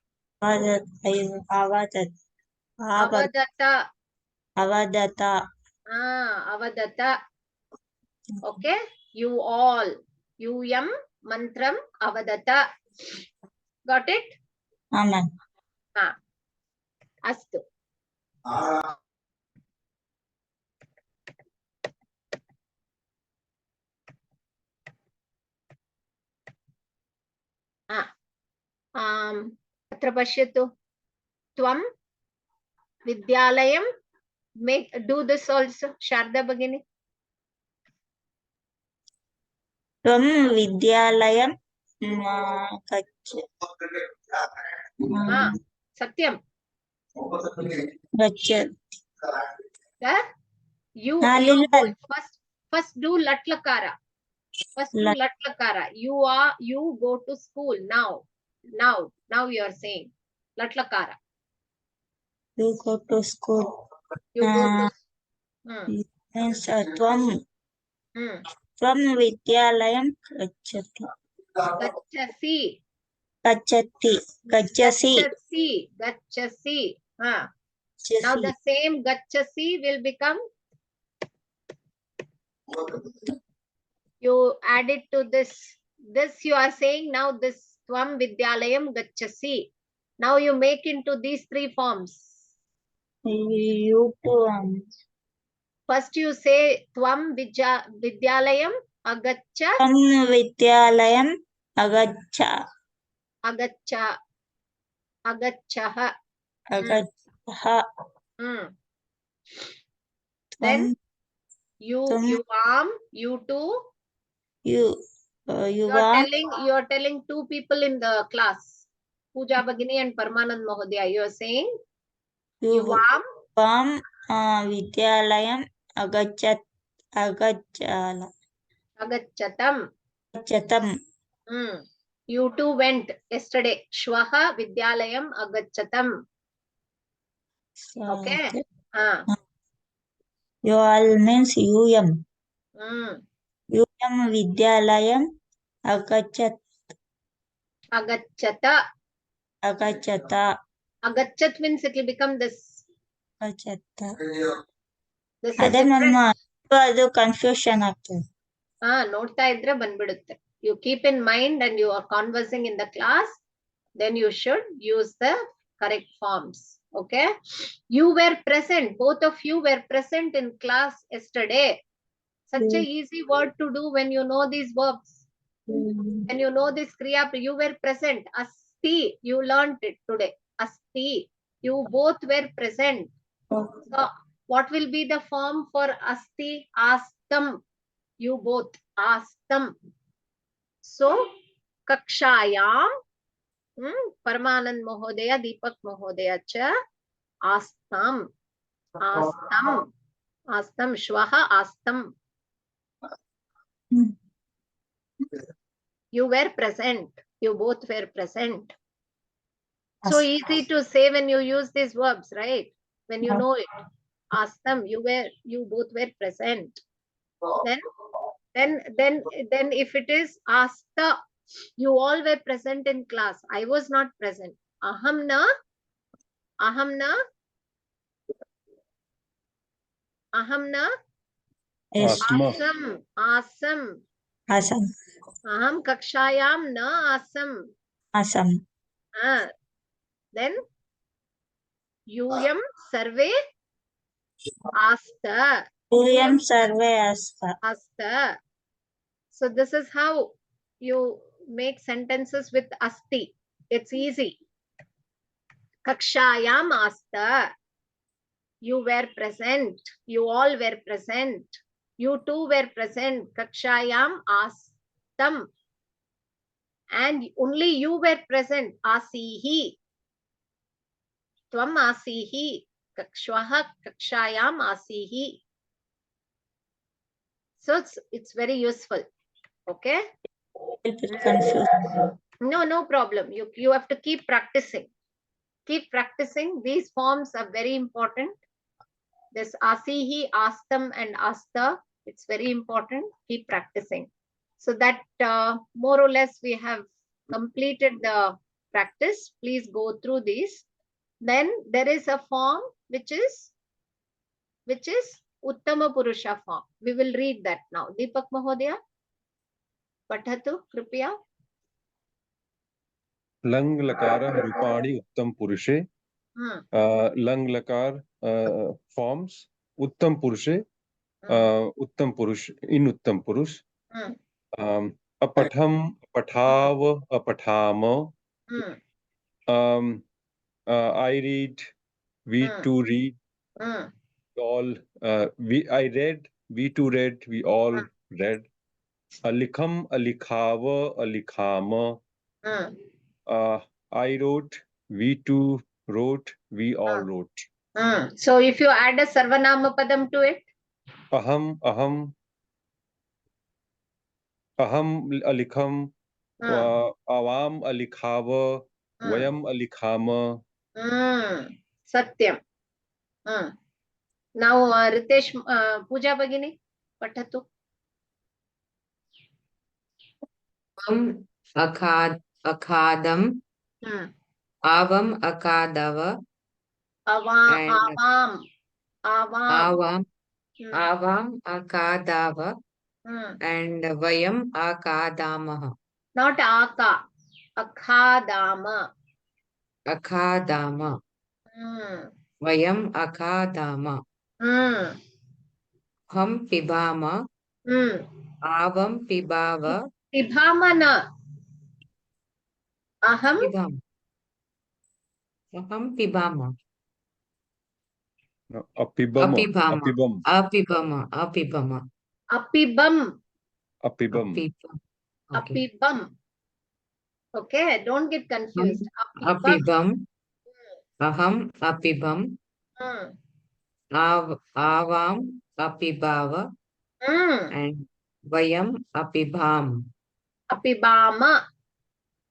Avadata. Avadata. Okay. You all. Yuyam mantram avadata. Got it? Amen. Astu. अत्र पश्यतु. Tvam Vidyalayam. Do this also. Sharda Bhagini. Tvam Vidyalayam. Satyam. Gacchati. Yeah? You Lilal. both first do latlakara. First do latlakara. You go to school now. Now you are saying latlakara. You go to school. You go to Means Tvam Vidyalayam Gacchati. Gachasi. Gachasi. Now the same gachasi will become, you add it to this. This you are saying now, this Tvam Vidyalayam Gachasi. Now you make into these three forms. You too. First you say Tvam Vidyalayam Agaccha. Tvam Vidyalayam Agaccha. Agacchaha. Then you too. You are telling two people in the class, Pooja Bhagini and Parmanand Mahodaya. You are saying Yuvam Vidyalayam Agachatam. Agachatam. You two went yesterday. Shwaha Vidyalayam Agachatam. Okay. You all means Yum. Yum Vidyalayam Agachat. Agachata. Agachata. Agachat means it will become this. Agachata. This is different. ಅದು confusion ಆಗ್ತದೆ. ನೋಡ್ತಾ ಇದ್ರೆ ಬಂದ್ಬಿಡುತ್ತೆ. You keep in mind and you are conversing in the class, then you should use the correct forms. Okay. You were present. Both of you were present in class yesterday. Such a easy word to do when you know these verbs. When you know this kriya, you were present. Asti, you learned it today. Asti, you both were present. So what will be the form for asti? Astam. You both. Astam. So kakshayam, Parmanand Mahodaya, Deepak Mahodaya cha astam. Astam. Shwaha astam. You were present. You both were present. So easy to say when you use these verbs, right? When you know it. Astam, you both were present. Then if it is asta, you all were present in class. I was not present. Ahamna. Asam. Aham kakshayam na asam. Then Yuyam sarve asta. Yum sarve asta. So this is how you make sentences with asti. It's easy. Kakshayam asta. You were present. You all were present. You two were present. Kakshayam astam. And only you were present. Asihi. Tvam asihi. Kakshwaha kakshayam asihi. So it's very useful. Okay. No problem. You have to keep practicing. Keep practicing. These forms are very important. This asihi, astam and asta, it's very important. Keep practicing. So that more or less we have completed the practice. Please go through these. Then there is a form which is Uttama Purusha form. We will read that now. Deepak Mahodaya, Pathatu, Kripya. Lang lakara rupani uttam purushe. Lang lakar forms uttam purushe. Uttam purush in uttam purush. Apatham, apathav, apathama. I read, we too read. All I read, we too read, we all read. Alikham, alikhava, alikhama. I wrote, we too wrote, We all wrote. So if you add a Sarvanama Padam to it, Aham alikham, avam alikhava, vayam alikhama. Satyam. Now, Ritesh, Pooja Bagini, Patatu. Akadam, avam akadava, and avam akadava, and vayam akadamaha. Not Aka, Akadama. Akadama. Vayam akadama. Ham pibama. Avam pibava. Pibhamana. Aham. Pibama. Aham pibama. No, apibama. Apibama. Apibama. Apibama. Apibam. Apibam. Okay. Apibam. Okay, don't get confused. Apibam. Aham apibam. Avam apibava. And vayam apibam. Apibama.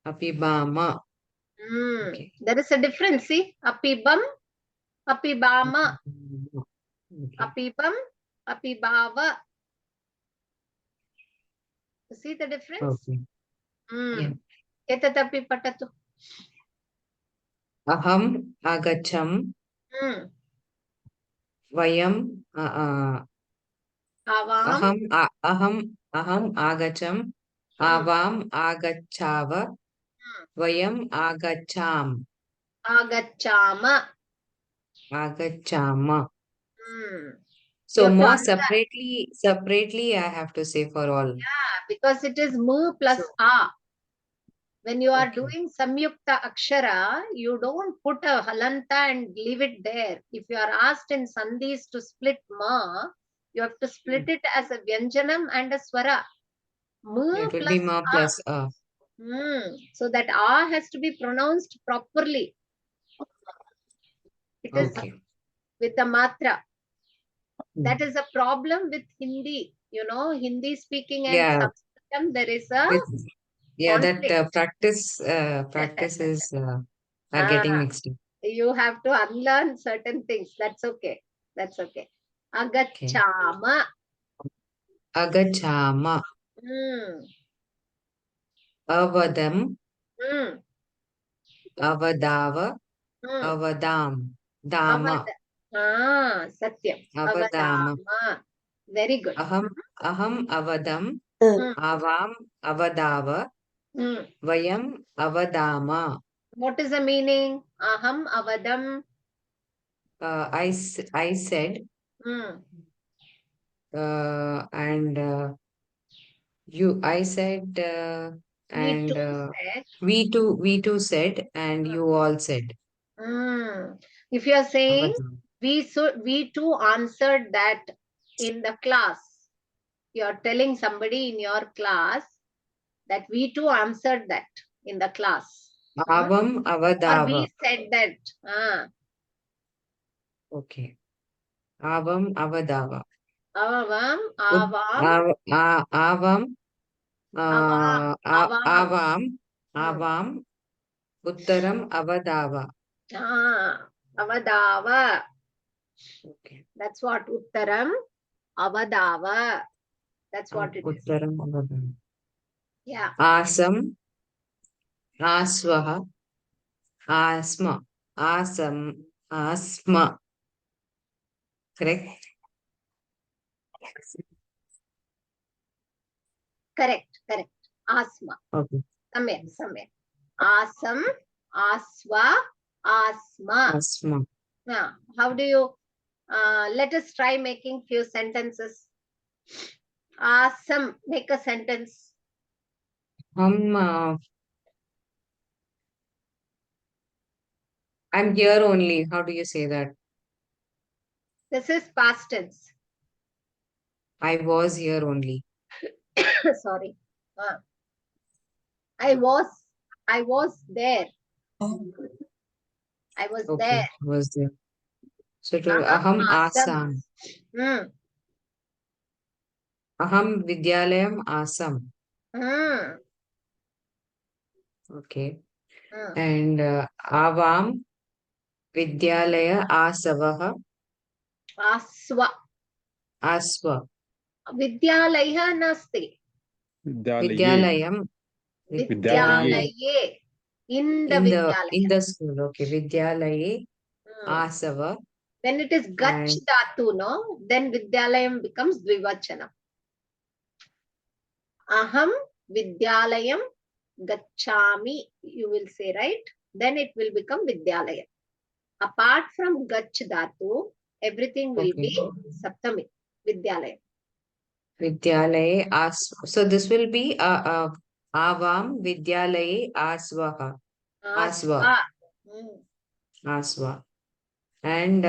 Apibama. Okay. There is a difference, see? Apibam, Apibama, Apibam, Apibava. See the difference? Okay. Yeah. Etatapi patatu. Aham agacham. Vayam Avam. aham agacham. Avam agachava. Vayam agacham. Agachama. Agachama. You So have to more understand. separately I have to say for all. Yeah, because it is mu plus a. When you are doing samyukta akshara, you don't put a halanta and leave it there. If you are asked in sandhis to split ma, you have to split it as a vyanjanam and a swara. Mu It will plus be ma a. plus a. So that a has to be pronounced properly. It is with a matra. That is a problem with Hindi. You know, Hindi speaking and Sanskritam, there is a conflict. That practice is are getting mixed up. You have to unlearn certain things. That's okay. That's okay. Agachama. Agachama. Avadam. Avadava. Avadam. Dama. Satyam. Avadama. Very good. Aham avadam. Avam avadava. Vayam avadama. What is the meaning? Aham avadam. I said. And I said, and we two said, and you all said. If you are saying we too answered that in the class, you are telling somebody in your class that we too answered that in the class. Avam avadava. Or we said that. Okay. Avam avadava. Avam. Avam. Uttaram avadava. Avadava. Okay. That's what Uttaram avadava. That's what it is. Uttaram avadava. Yeah. Asam. Aswaha. Asma. Asma. Correct? Correct. Asma. Okay. Samyak. Asam, Aswa, Asma. Asma. Yeah. How do you, let us try making few sentences. Asam, make a sentence. I'm here only. How do you say that? This is past tense. I was here only. Sorry. I was there. I was Okay, there. was there. So it will Aham aham asam. asam. Aham vidyalayam asam. Okay. And avam vidyalaya asavah Aswa. aswa. Vidyalaya nasti. Vidyalaye. Vidyalayam. Vidyalaye. In the In Vidyalaya. the school. Okay. Vidyalaye asava. When it is gach And dhatu, no, then Vidyalayam becomes Dvivachana. Aham Vidyalayam gachami, you will say, right? Then it will become Vidyalayam. Apart from gach dhatu, everything will be Saptami, Vidyalayam. Vidyalaye asva. So this will be avam vidyalaye asvaha. Asva. Asva. And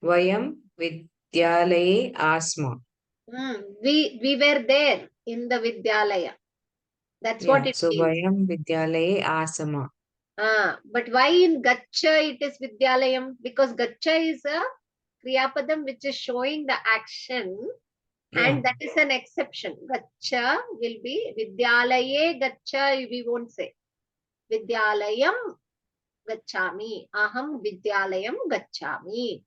vayam vidyalaye asma. We were there in the Vidyalaya. That's what it So means. vayam vidyalaye asama. But why in Gacha it is Vidyalayam? Because Gacha is a Kriyapadam which is showing the action, and that is an exception. Gacha will be Vidyalaye Gacha, we won't say. Vidyalayam Gachami. Aham Vidyalayam Gachami.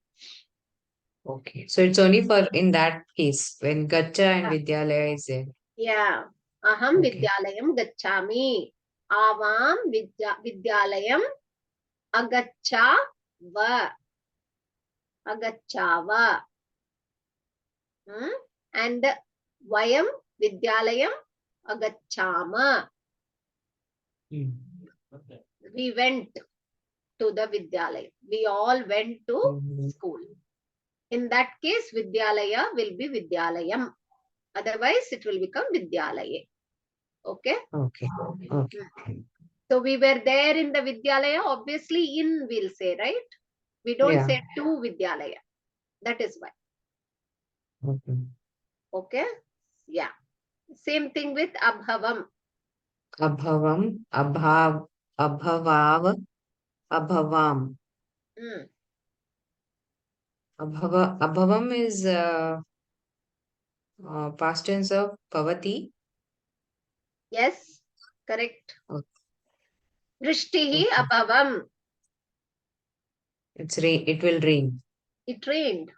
Okay. So it's only for in that case when Gacha and Vidyalaya is there. Yeah. Aham Okay. Vidyalayam Gachami. Avam Vidyalayam Agachava. Agachava. And Vayam Vidyalayam Agachama. We went to the Vidyalaya. We all went to school. In that case, Vidyalaya will be Vidyalayam. Otherwise, it will become Vidyalaye. Okay? Okay. Okay. So we were there in the Vidyalaya. Obviously, in we'll say, right? We don't say to Vidyalaya. That is why. Okay. Okay? Yeah. Same thing with Abhavam. Abhavam, abhavav, abhavam. Abhavam is past tense of bhavati. Yes, correct. Okay. Vrishtihi abhavam. It will rain. It rained.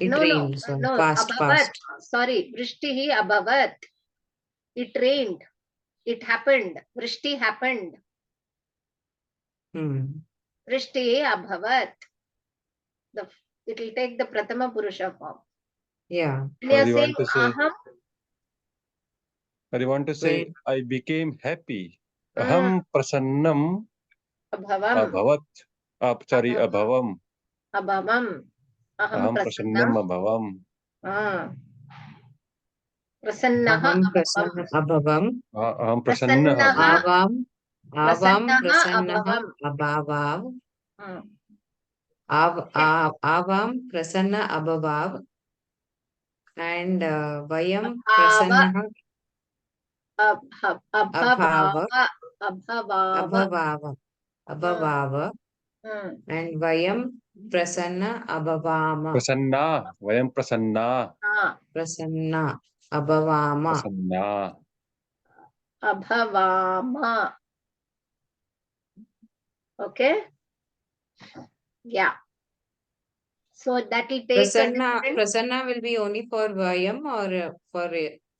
It rained. Sorry. No. Past. Sorry. Vrishtihi abhavat. It rained. It happened. Vrishti happened. Vrishtihi abhavat. It will take the Pratama Purusha form. Yeah. And you are saying aham. Or you want to say, I became happy. Aham prasannam abhavat. Sorry, abhavam. Abhavam. Aham prasannam abhavam. Prasannaha abhavam. Aham prasanna abhavam. Avam prasannaha abhavav. Avam prasanna abhavav. And vayam prasannaha abhavava. And vayam prasanna abhavama. Prasanna. Vayam prasanna. Prasanna abhavama. Prasanna. Abhavama. Okay? Yeah. So that will take Prasanna will be only for Vayam or for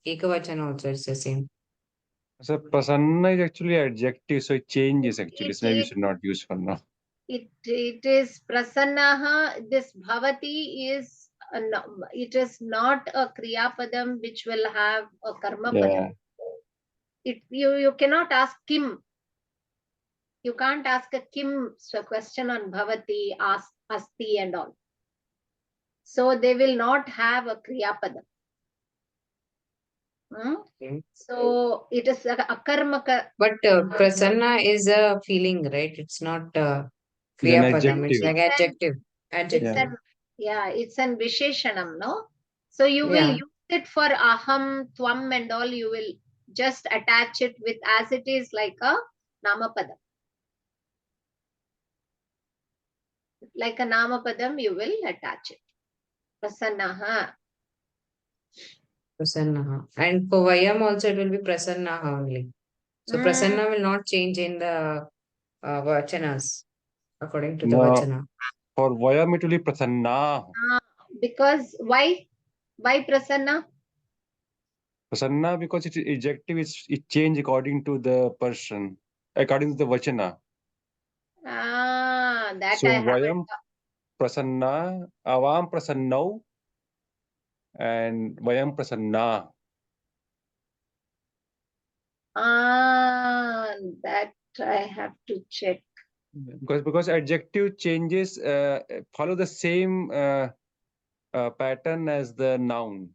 Ekavachana also it's the same. So prasanna is actually adjective, so it changes actually. So maybe we should not use for now. It is prasannaha. This bhavati is it is not a kriya padam which will have a karma padam. You cannot ask Kim. You can't ask a Kim question on bhavati, asti and all. So they will not have a kriya padam. So it is a karma. But prasanna is a feeling, right? It's not kriya padam. It's like adjective. Adjective. It's an visheshanam, no? So you will use it for aham, tvam and all. You will just attach it with as it is like a namapadam. Like a Namapadam, you will attach it. Prasannaha. Prasannaha. And for Vayam also it will be Prasannaha only. So Prasanna will not change in the Vachanas according to the No, Vachana. for Vayam it will be Prasanna. Because why? Why Prasanna? Prasanna because it is adjective, it change according to the person, according to the Vachana. That So I haven't. Vayam Prasanna, Avam Prasannau, and Vayam Prasanna. That I have to check. Because adjective changes follow the same pattern as the noun.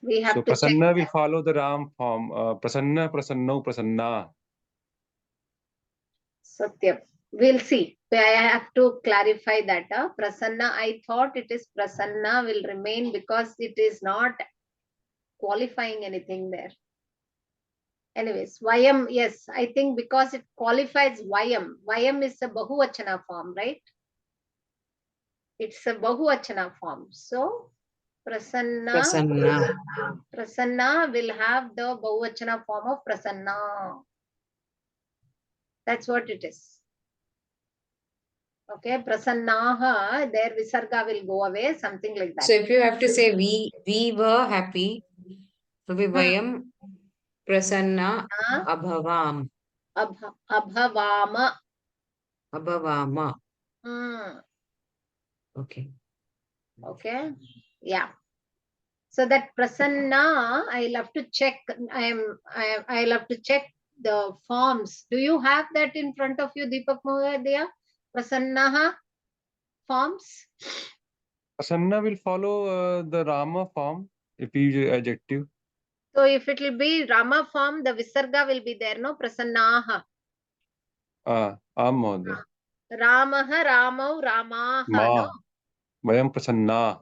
We have So to check. Prasanna will follow the Ram form. Prasanna, Prasannau, Prasanna. Satyam. We'll see. I have to clarify that. Prasanna, I thought it is Prasanna will remain because it is not qualifying anything there. Anyways, Vayam, yes, I think because it qualifies Vayam. Vayam is a Bahuvachana form, right? It's a Bahuvachana form. So, Prasanna. Prasanna will have the Bahuvachana form of Prasanna. That's what it is. Okay, Prasannaha, their Visarga will go away, something like that. So if you have to say we were happy, it will be Vayam Prasanna Abhavam. Abhavama. Abhavama. Hmm. Okay. Okay. Yeah. So that Prasanna, I'll have to check. I'll have to check the forms. Do you have that in front of you, Deepak Mohadaya? Prasannaha forms? Prasanna will follow the Rama form if you use adjective. So if it will be Rama form, the Visarga will be there, no? Prasannaha. Amod. Ramaha, Ramau, Ramaha, no? Vayam Prasanna.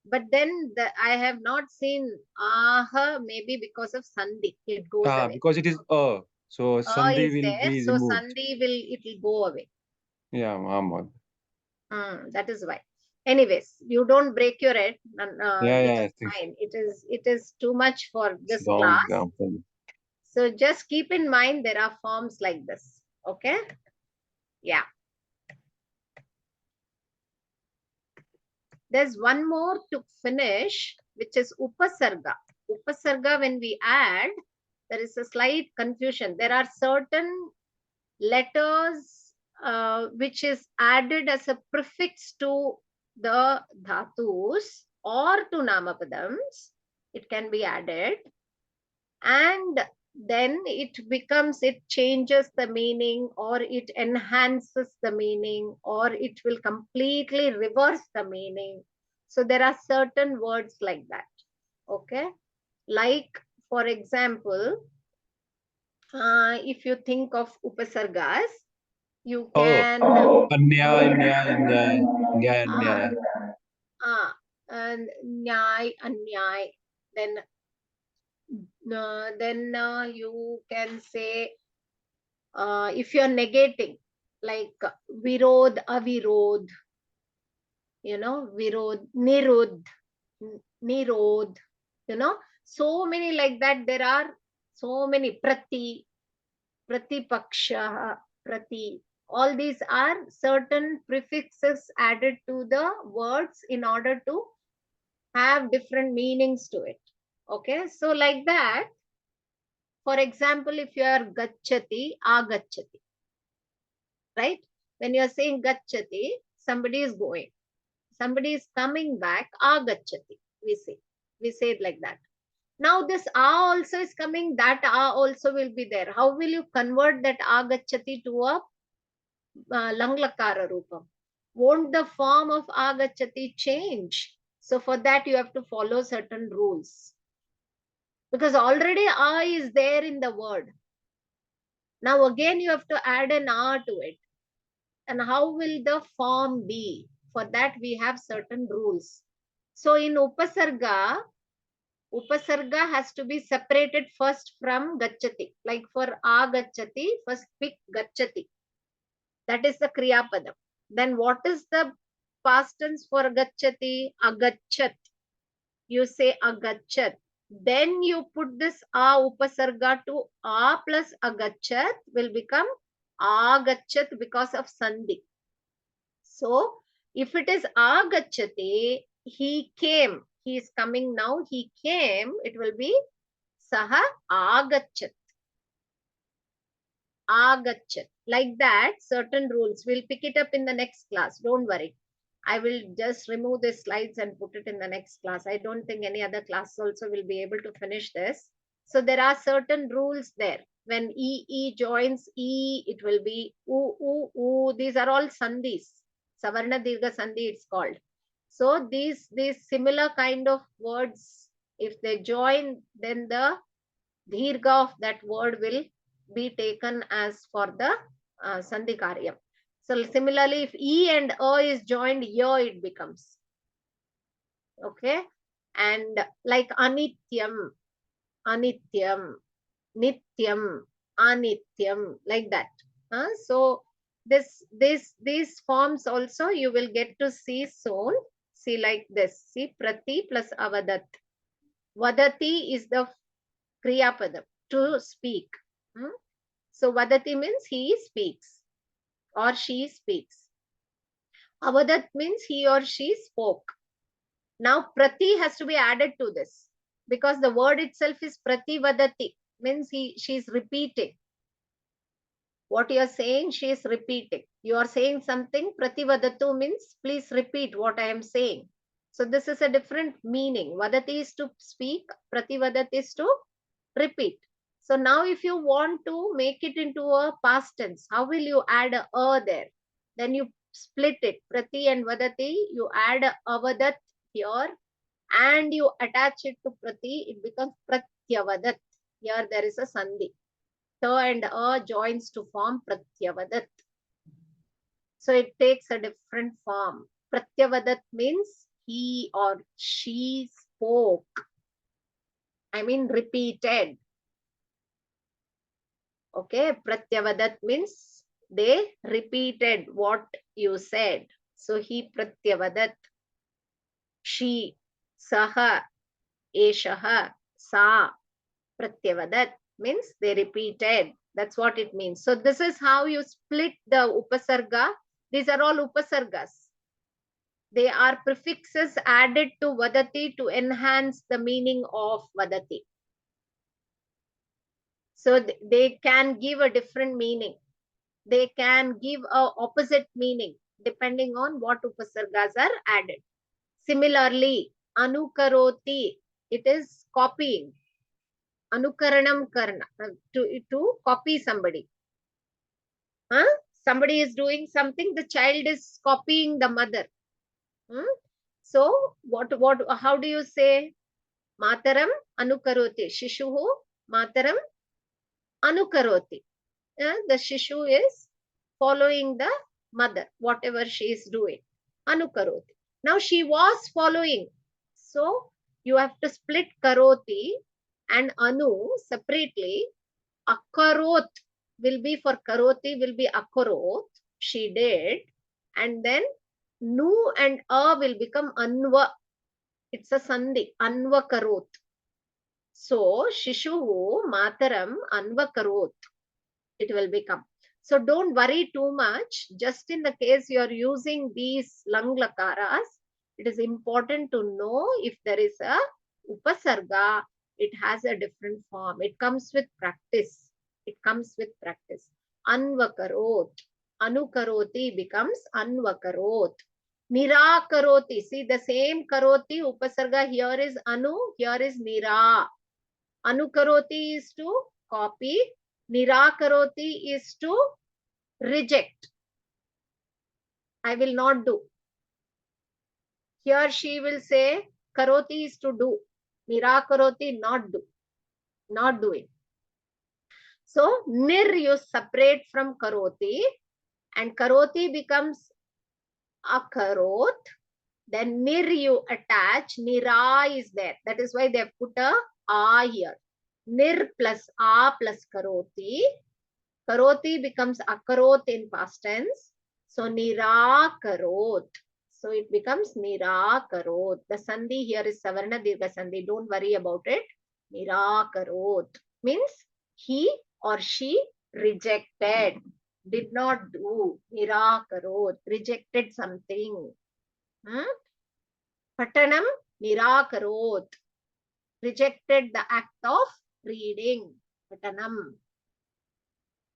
But then I have not seen aha, maybe because of Sandhi. It goes away. Because it is so Sandhi Is will there, be so removed. Sandhi it will go away. Yeah, Amod. That is why. Anyways, you don't break your head. I think Fine. It is too much for this wrong class. example. So just keep in mind there are forms like this. Okay. Yeah. There's one more to finish, which is Upasarga. Upasarga, when we add, there is a slight confusion. There are certain letters which is added as a prefix to the dhatus or to namapadams. It can be added, and then it changes the meaning, or it enhances the meaning, or it will completely reverse the meaning. So there are certain words like that. Okay. Like, for example, if you think of upasargas, you can Anyaya. and nyay, anyay. Then you can say, if you're negating, like virod, avirod, virod, nirud, nirod, so many like that. There are so many pratipaksha, prati. All these are certain prefixes added to the words in order to have different meanings to it. Okay, so like that, for example, if you are gachati, agachati, right? When you are saying gachati, somebody is going, somebody is coming back, agachati, we say it like that. Now this a also is coming, that a also will be there. How will you convert that agachati to a langlakara rupam? Won't the form of agachati change? So for that you have to follow certain rules, because already a is there in the word. Now again you have to add an a to it. And how will the form be? For that we have certain rules. So in upasarga has to be separated first from gachati. Like for agachati, first pick gachati. That is the Kriya Padam. Then what is the past tense for gacchati? Agachat. You say agachat. Then you put this a upasarga to a plus agachat will become agachat because of sandhi. So if it is agachati, he came. He is coming now. He came. It will be saha agachat. Agachat. Like that, certain rules. We'll pick it up in the next class. Don't worry. I will just remove the slides and put it in the next class. I don't think any other class also will be able to finish this. So there are certain rules there. When E joins E, it will be U. These are all sandhis. Savarna Dirgha Sandhi it's called. So these similar kind of words, if they join, then the Dirgha of that word will be taken as for the Sandhi Karyam. So similarly, if E and A is joined, Ya it becomes. Okay. And like Anityam, Anityam, Nityam, Anityam, like that. So these forms also you will get to see soon. See like this. See Prati plus Avadat. Vadati is the Kriya Padam, to speak. So Vadati means he speaks or she speaks. Avadat means he or she spoke. Now Prati has to be added to this because the word itself is Prati Vadati, means she is repeating. What you are saying, she is repeating. You are saying something, Prati Vadatu means please repeat what I am saying. So this is a different meaning. Vadati is to speak, Prati Vadati is to repeat. So now if you want to make it into a past tense, how will you add a there? Then you split it. Prati and Vadati, you add Avadat here and you attach it to Prati, it becomes Pratyavadat. Here there is a Sandhi. Ta and a joins to form Pratyavadat. So it takes a different form. Pratyavadat means he or she spoke. I mean repeated. Okay, Pratyavadat means they repeated what you said. So he Pratyavadat, she, saha, eshaha, sa, Pratyavadat means they repeated. That's what it means. So this is how you split the upasarga. These are all upasargas. They are prefixes added to Vadati to enhance the meaning of Vadati. So they can give a different meaning. They can give a opposite meaning depending on what upasargas are added. Similarly, anukaroti, it is copying. Anukaranam karna, to copy somebody. Somebody is doing something, the child is copying the mother. So how do you say? Mataram anukaroti. Shishuhu mataram anukaroti. The shishu is following the mother, whatever she is doing. Anukaroti. Now she was following. So you have to split karoti and anu separately. Akarot will be for karoti, will be akarot. She did. And then nu and a will become anva. It's a sandhi. Anva karot. So shishuhu mataram anva karot. It will become. So don't worry too much. Just in the case you are using these lang lakaras, it is important to know if there is a upasarga, it has a different form. It comes with practice. It comes with practice. Anvakarot. Anukaroti becomes anvakarot. Nirakaroti. See the same karoti, upasarga here is anu, here is nira. Anukaroti is to copy. Nirakaroti is to reject. I will not do. Here she will say karoti is to do. Nirakaroti not do. Not doing. So nir you separate from karoti and karoti becomes akarot. Then nir you attach. Nira is there. That is why they have put a here. Nir plus a plus karoti. Karoti becomes akarot in past tense. So nirakarot. So it becomes nirakarot. The sandhi here is savarna dirgha sandhi. Don't worry about it. Nirakarot means he or she rejected, did not do. Nirakarot, rejected something. Patanam nirakarot, rejected the act of reading. Patanam.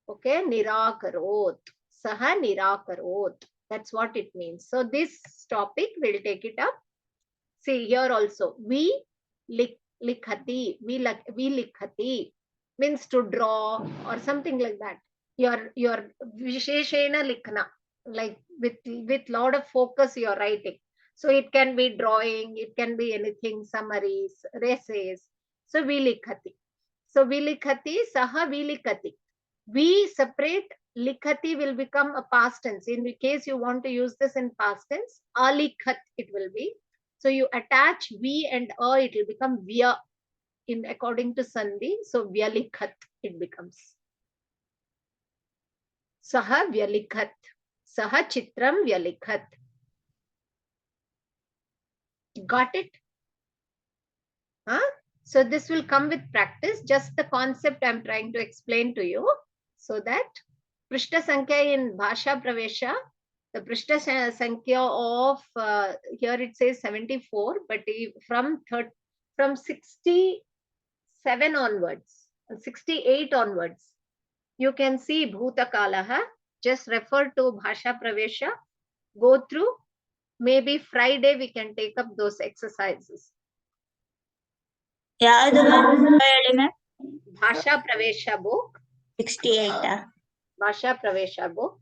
Okay, nirakarot. Saha nirakarot. That's what it means. So this topic, we'll take it up. See here also, we likhati, we likhati means to draw or something like that. Your visheshena likhna, like with lot of focus you are writing. So it can be drawing, it can be anything, summaries, essays. So we likhati. So vi likhati, saha vi likhati. We separate, likhati will become a past tense. In case you want to use this in past tense, alikhat it will be. So you attach vi and a, it will become vya in according to sandhi. So vyalikhat it becomes. Saha vyalikhat. Saha chitram vyalikhat. Got it? Huh? So this will come with practice. Just the concept I'm trying to explain to you. So that Prishta Sankhya in Bhasha Pravesha, the Prishta Sankhya of, here it says 74, but from 67 onwards, 68 onwards, you can see Bhuta Kalaha. Just refer to Bhasha Pravesha, go through. Maybe Friday we can take up those exercises. ಯಾವ್ದು ma'am ಹೇಳಿ ma'am Bhasha Pravesha book. 68 Bhasha Pravesha book.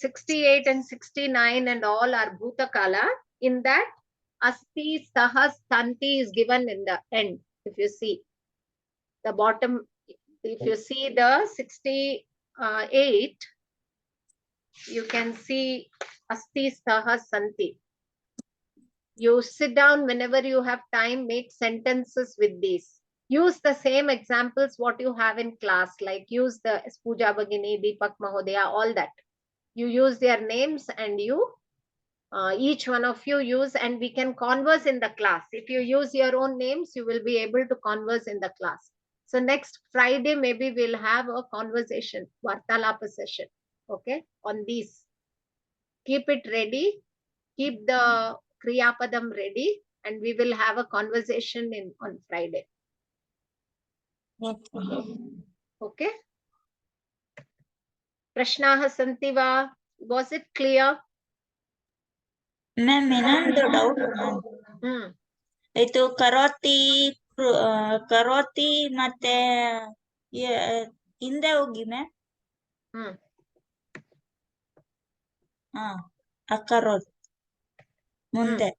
68 and 69 and all are Bhutakala. In that, Asti, Sahas, Tanti is given in the end. If you see the bottom, if you see the 68, you can see Asti, Sahas, Santi. You sit down whenever you have time, make sentences with these. Use the same examples what you have in class, like use the Puja Bhagini, Deepak Mahodaya, all that. You use their names and you, each one of you use, and we can converse in the class. If you use your own names, you will be able to converse in the class. So next Friday, maybe we'll have a conversation, Vartalapa session, okay, on these. Keep it ready. Keep the Kriyapadam ready, and we will have a conversation on Friday. Okay. Prashnaha santi va? Was it clear? Ma'am ಇನ್ನೊಂದು doubt ma'am ಇದು ಕರೋತಿ ಮತ್ತೆ ಹಿಂದೆ ಹೋಗಿ ma'am ಅಕರೋತ್ ಮುಂದೆ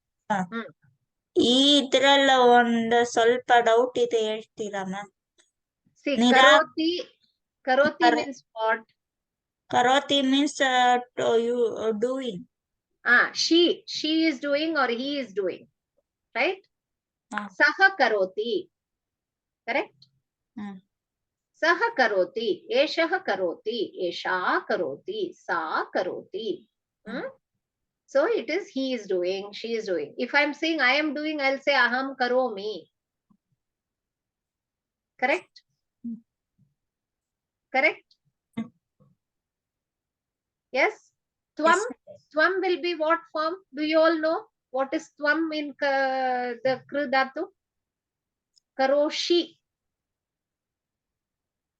ಈ ಇದ್ರಲ್ಲ ಒಂದು ಸ್ವಲ್ಪ ಡೌಟ್ ಇದೆ ಹೇಳ್ತೀರಾ ma'am See, karoti means what? Karoti means you doing. She is doing or he is doing, right? Saha karoti, correct? Saha karoti, eshaha karoti, esha karoti, sa karoti. So it is he is doing, she is doing. If I'm saying I am doing, I'll say aham karomi. Correct? Correct? Yes? Twam? Yes. Twam will be what form? Do you all know? What is twam in the kru dhatu? Karoshi.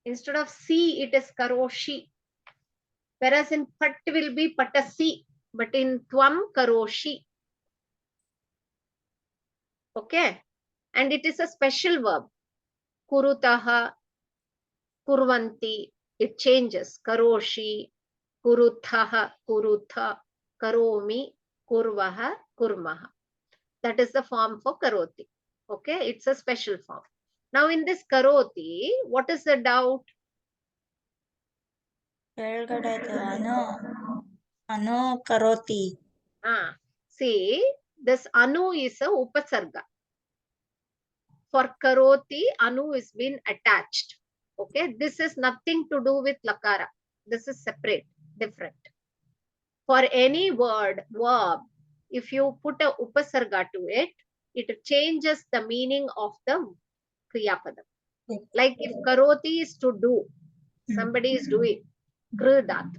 Instead of si, it is karoshi. Whereas in pat will be patasi. But in twam, karoshi. Okay? And it is a special verb. Kurutaha, kurvanti. It changes. Karoshi, kuruthaha, kurutha, karomi, kurvaha, kurmaha. That is the form for karoti. Okay? It's a special form. Now in this karoti, what is the doubt? Anu karoti. See, this anu is a upasarga. For karoti, anu is been attached. Okay, this is nothing to do with lakara. This is separate, different. For any word, verb, if you put a upasarga to it, it changes the meaning of the kriya padam. Like if karoti is to do, somebody is doing, kridat.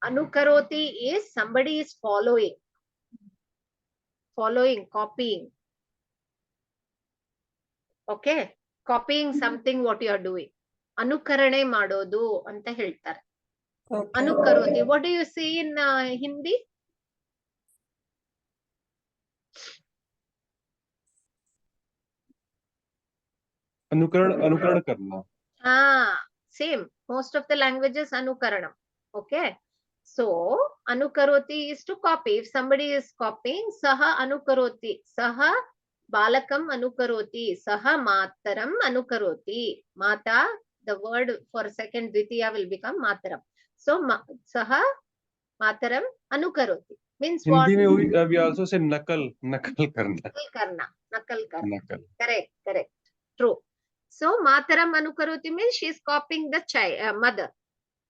Anukaroti is somebody is following, copying. Okay, copying something what you are doing. Anukarane madodu anta ಹೇಳ್ತಾರೆ. Anukaroti. What do you see in Hindi? अनुकरण करना. Same. Most of the languages anukaranam. Okay. So anukaroti is to copy. If somebody is copying, saha anukaroti. Saha balakam anukaroti. Saha mataram anukaroti. Mata, the word for second dvitiya will become mataram. So saha mataram anukaroti. Means what? Hindi में we also say nakal करना. Nakal karna. Correct. True. So mataram anukaroti means she is copying the mother.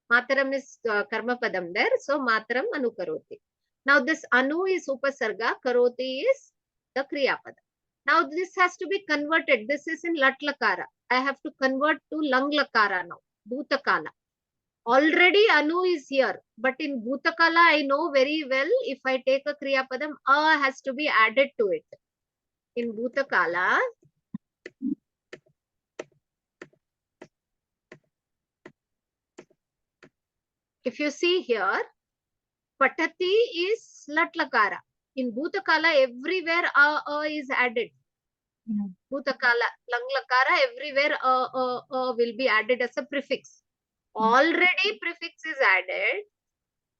Mataram is karma padam there. So mataram anukaroti. Now this anu is upasarga, karoti is the kriya padam. Now this has to be converted. This is in lat lakara. I have to convert to lang lakara now. Bhutakala. Already anu is here, but in bhutakala I know very well if I take a kriya padam, a has to be added to it. In bhutakala, if you see here, patati is lat lakara. In bhutakala, everywhere a is added. Bhutakala, lang lakara, everywhere a will be added as a prefix. Already prefix is added.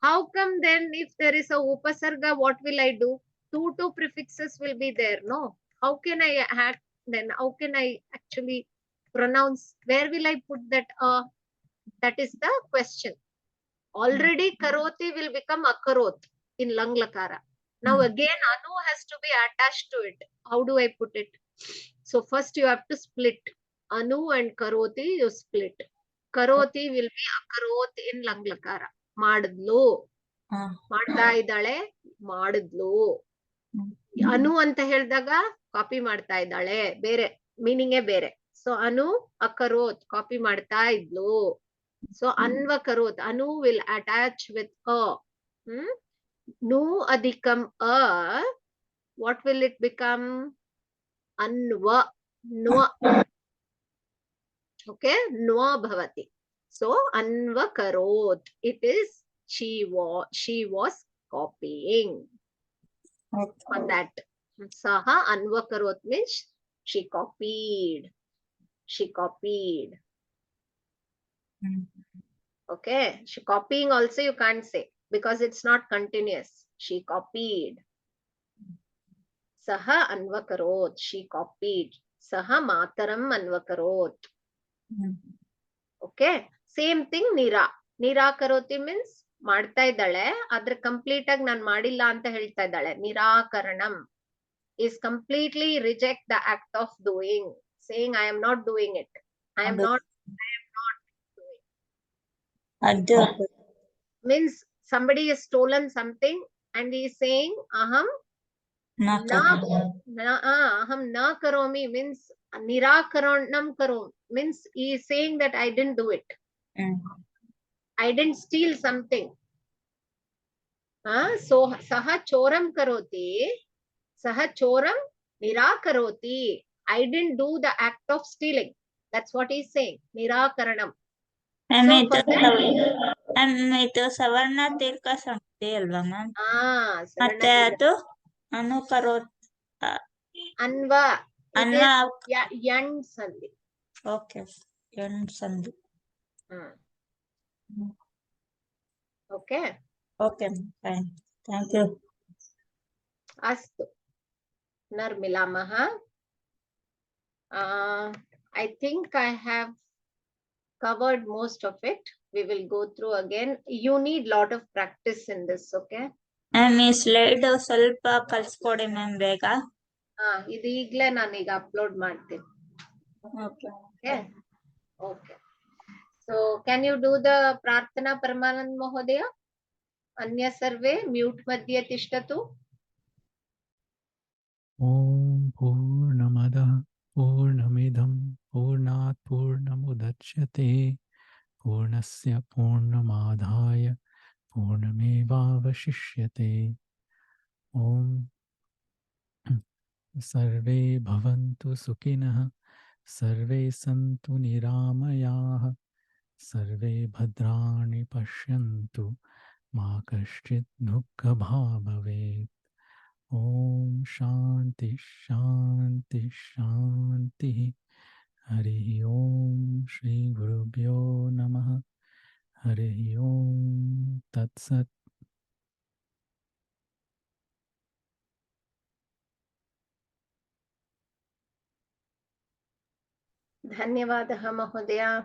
How come then if there is a upasarga, what will I do? Two prefixes will be there, no? How can I add then? How can I actually pronounce? Where will I put that? That is the question. Already karoti will become akarot in lang lakara. Now again anu has to be attached to it. How do I put it? So first you have to split. Anu and karoti you split. Karoti will be akarot in lang lakara. ಮಾಡಿದ್ಲು ಮಾಡ್ತಾ ಇದ್ದಾಳೆ ಮಾಡಿದ್ಲು ಅನು ಅಂತ ಹೇಳಿದಾಗ copy ಮಾಡ್ತಾ ಇದ್ದಾಳೆ ಬೇರೆ ಮೀನಿಂಗೇ ಬೇರೆ ಸೊ ಅನು ಅಕರೋತ್ ಕಾಪಿ ಮಾಡ್ತಾ ಇದ್ಲು ಸೊ ಅನ್ವ ಕರೋತ್ ಅನು will attach with a nu adhikam a what will it become anva nwa okay nwa bhavati. So anva karot, it is she was copying on that. Saha anva karot means she copied. Okay, she copying also you can't say because it's not continuous. She copied. Saha anva karot, she copied. Saha mataram anva karot. Okay, same thing ನಿರಾಕರೋತಿ means ಮಾಡ್ತಾ ಇದ್ದಾಳೆ ಆದ್ರೆ complete ಆಗಿ ನಾನು ಮಾಡಿಲ್ಲ ಅಂತ ಹೇಳ್ತಾ ಇದ್ದಾಳೆ. ನಿರಾಕರಣಂ is completely reject the act of doing, saying I am not doing it. I am not doing. Means somebody has stolen something and he is saying aham na karomi means nirakaranam karom means he is saying that I didn't do it. I didn't steal something. So saha choram karoti, saha choram nirakaroti. I didn't do the act of stealing. That's what he's saying. Nirakaranam. ಇದು ಸವರ್ಣ ದೀರ್ಘ ಸಂಧಿ ಅಲ್ವಾ ma'am? ಮತ್ತೆ ಮತ್ತೆ ಅದು ಅನುಕರೋ ಅನ್ವಾ ಅನ್ವಾ ಯಣ್ ಸಂಧಿ. Okay ಎಣ್ ಸಂಧಿ. Okay okay fine, thank you. ಅಸ್ತು ನರ್ಮಿಲಾಮಃ. I think I have covered most of it. We will go through again. You need lot of practice in this, okay? Ma'am ಈ ಸ್ಲೈಡ್ ಸ್ವಲ್ಪ ಕಳ್ಸ್ಕೊಡಿ ಮ್ಯಾಮ್ ಬೇಗ. ಇದು ಈಗ್ಲೇ ನಾನೀಗ ಅಪ್ಲೋಡ್ ಮಾಡ್ತೀನಿ. Okay. Okay. can you do the प्रार्थना परमानंद महोदय? अन्य सर्वे म्यूट मध्ये तिष्ठतु. ॐ पूर्णमदः पूर्णमिदं पूर्णात् पूर्णमुदच्यते पूर्णस्य पूर्णमादाय पूर्णमेवावशिष्यते. ॐ सर्वे भवन्तु सुखिनः सर्वे सन्तु निरामयाः सर्वे भद्राणि पश्यन्तु मा कश्चित् दुःखभाग् भवेत्. ॐ शान्ति शान्ति शान्तिः. हरिः ॐ श्री गुरुभ्यो नमः. हरिः ॐ तत्सत्. धन्यवादः महोदय.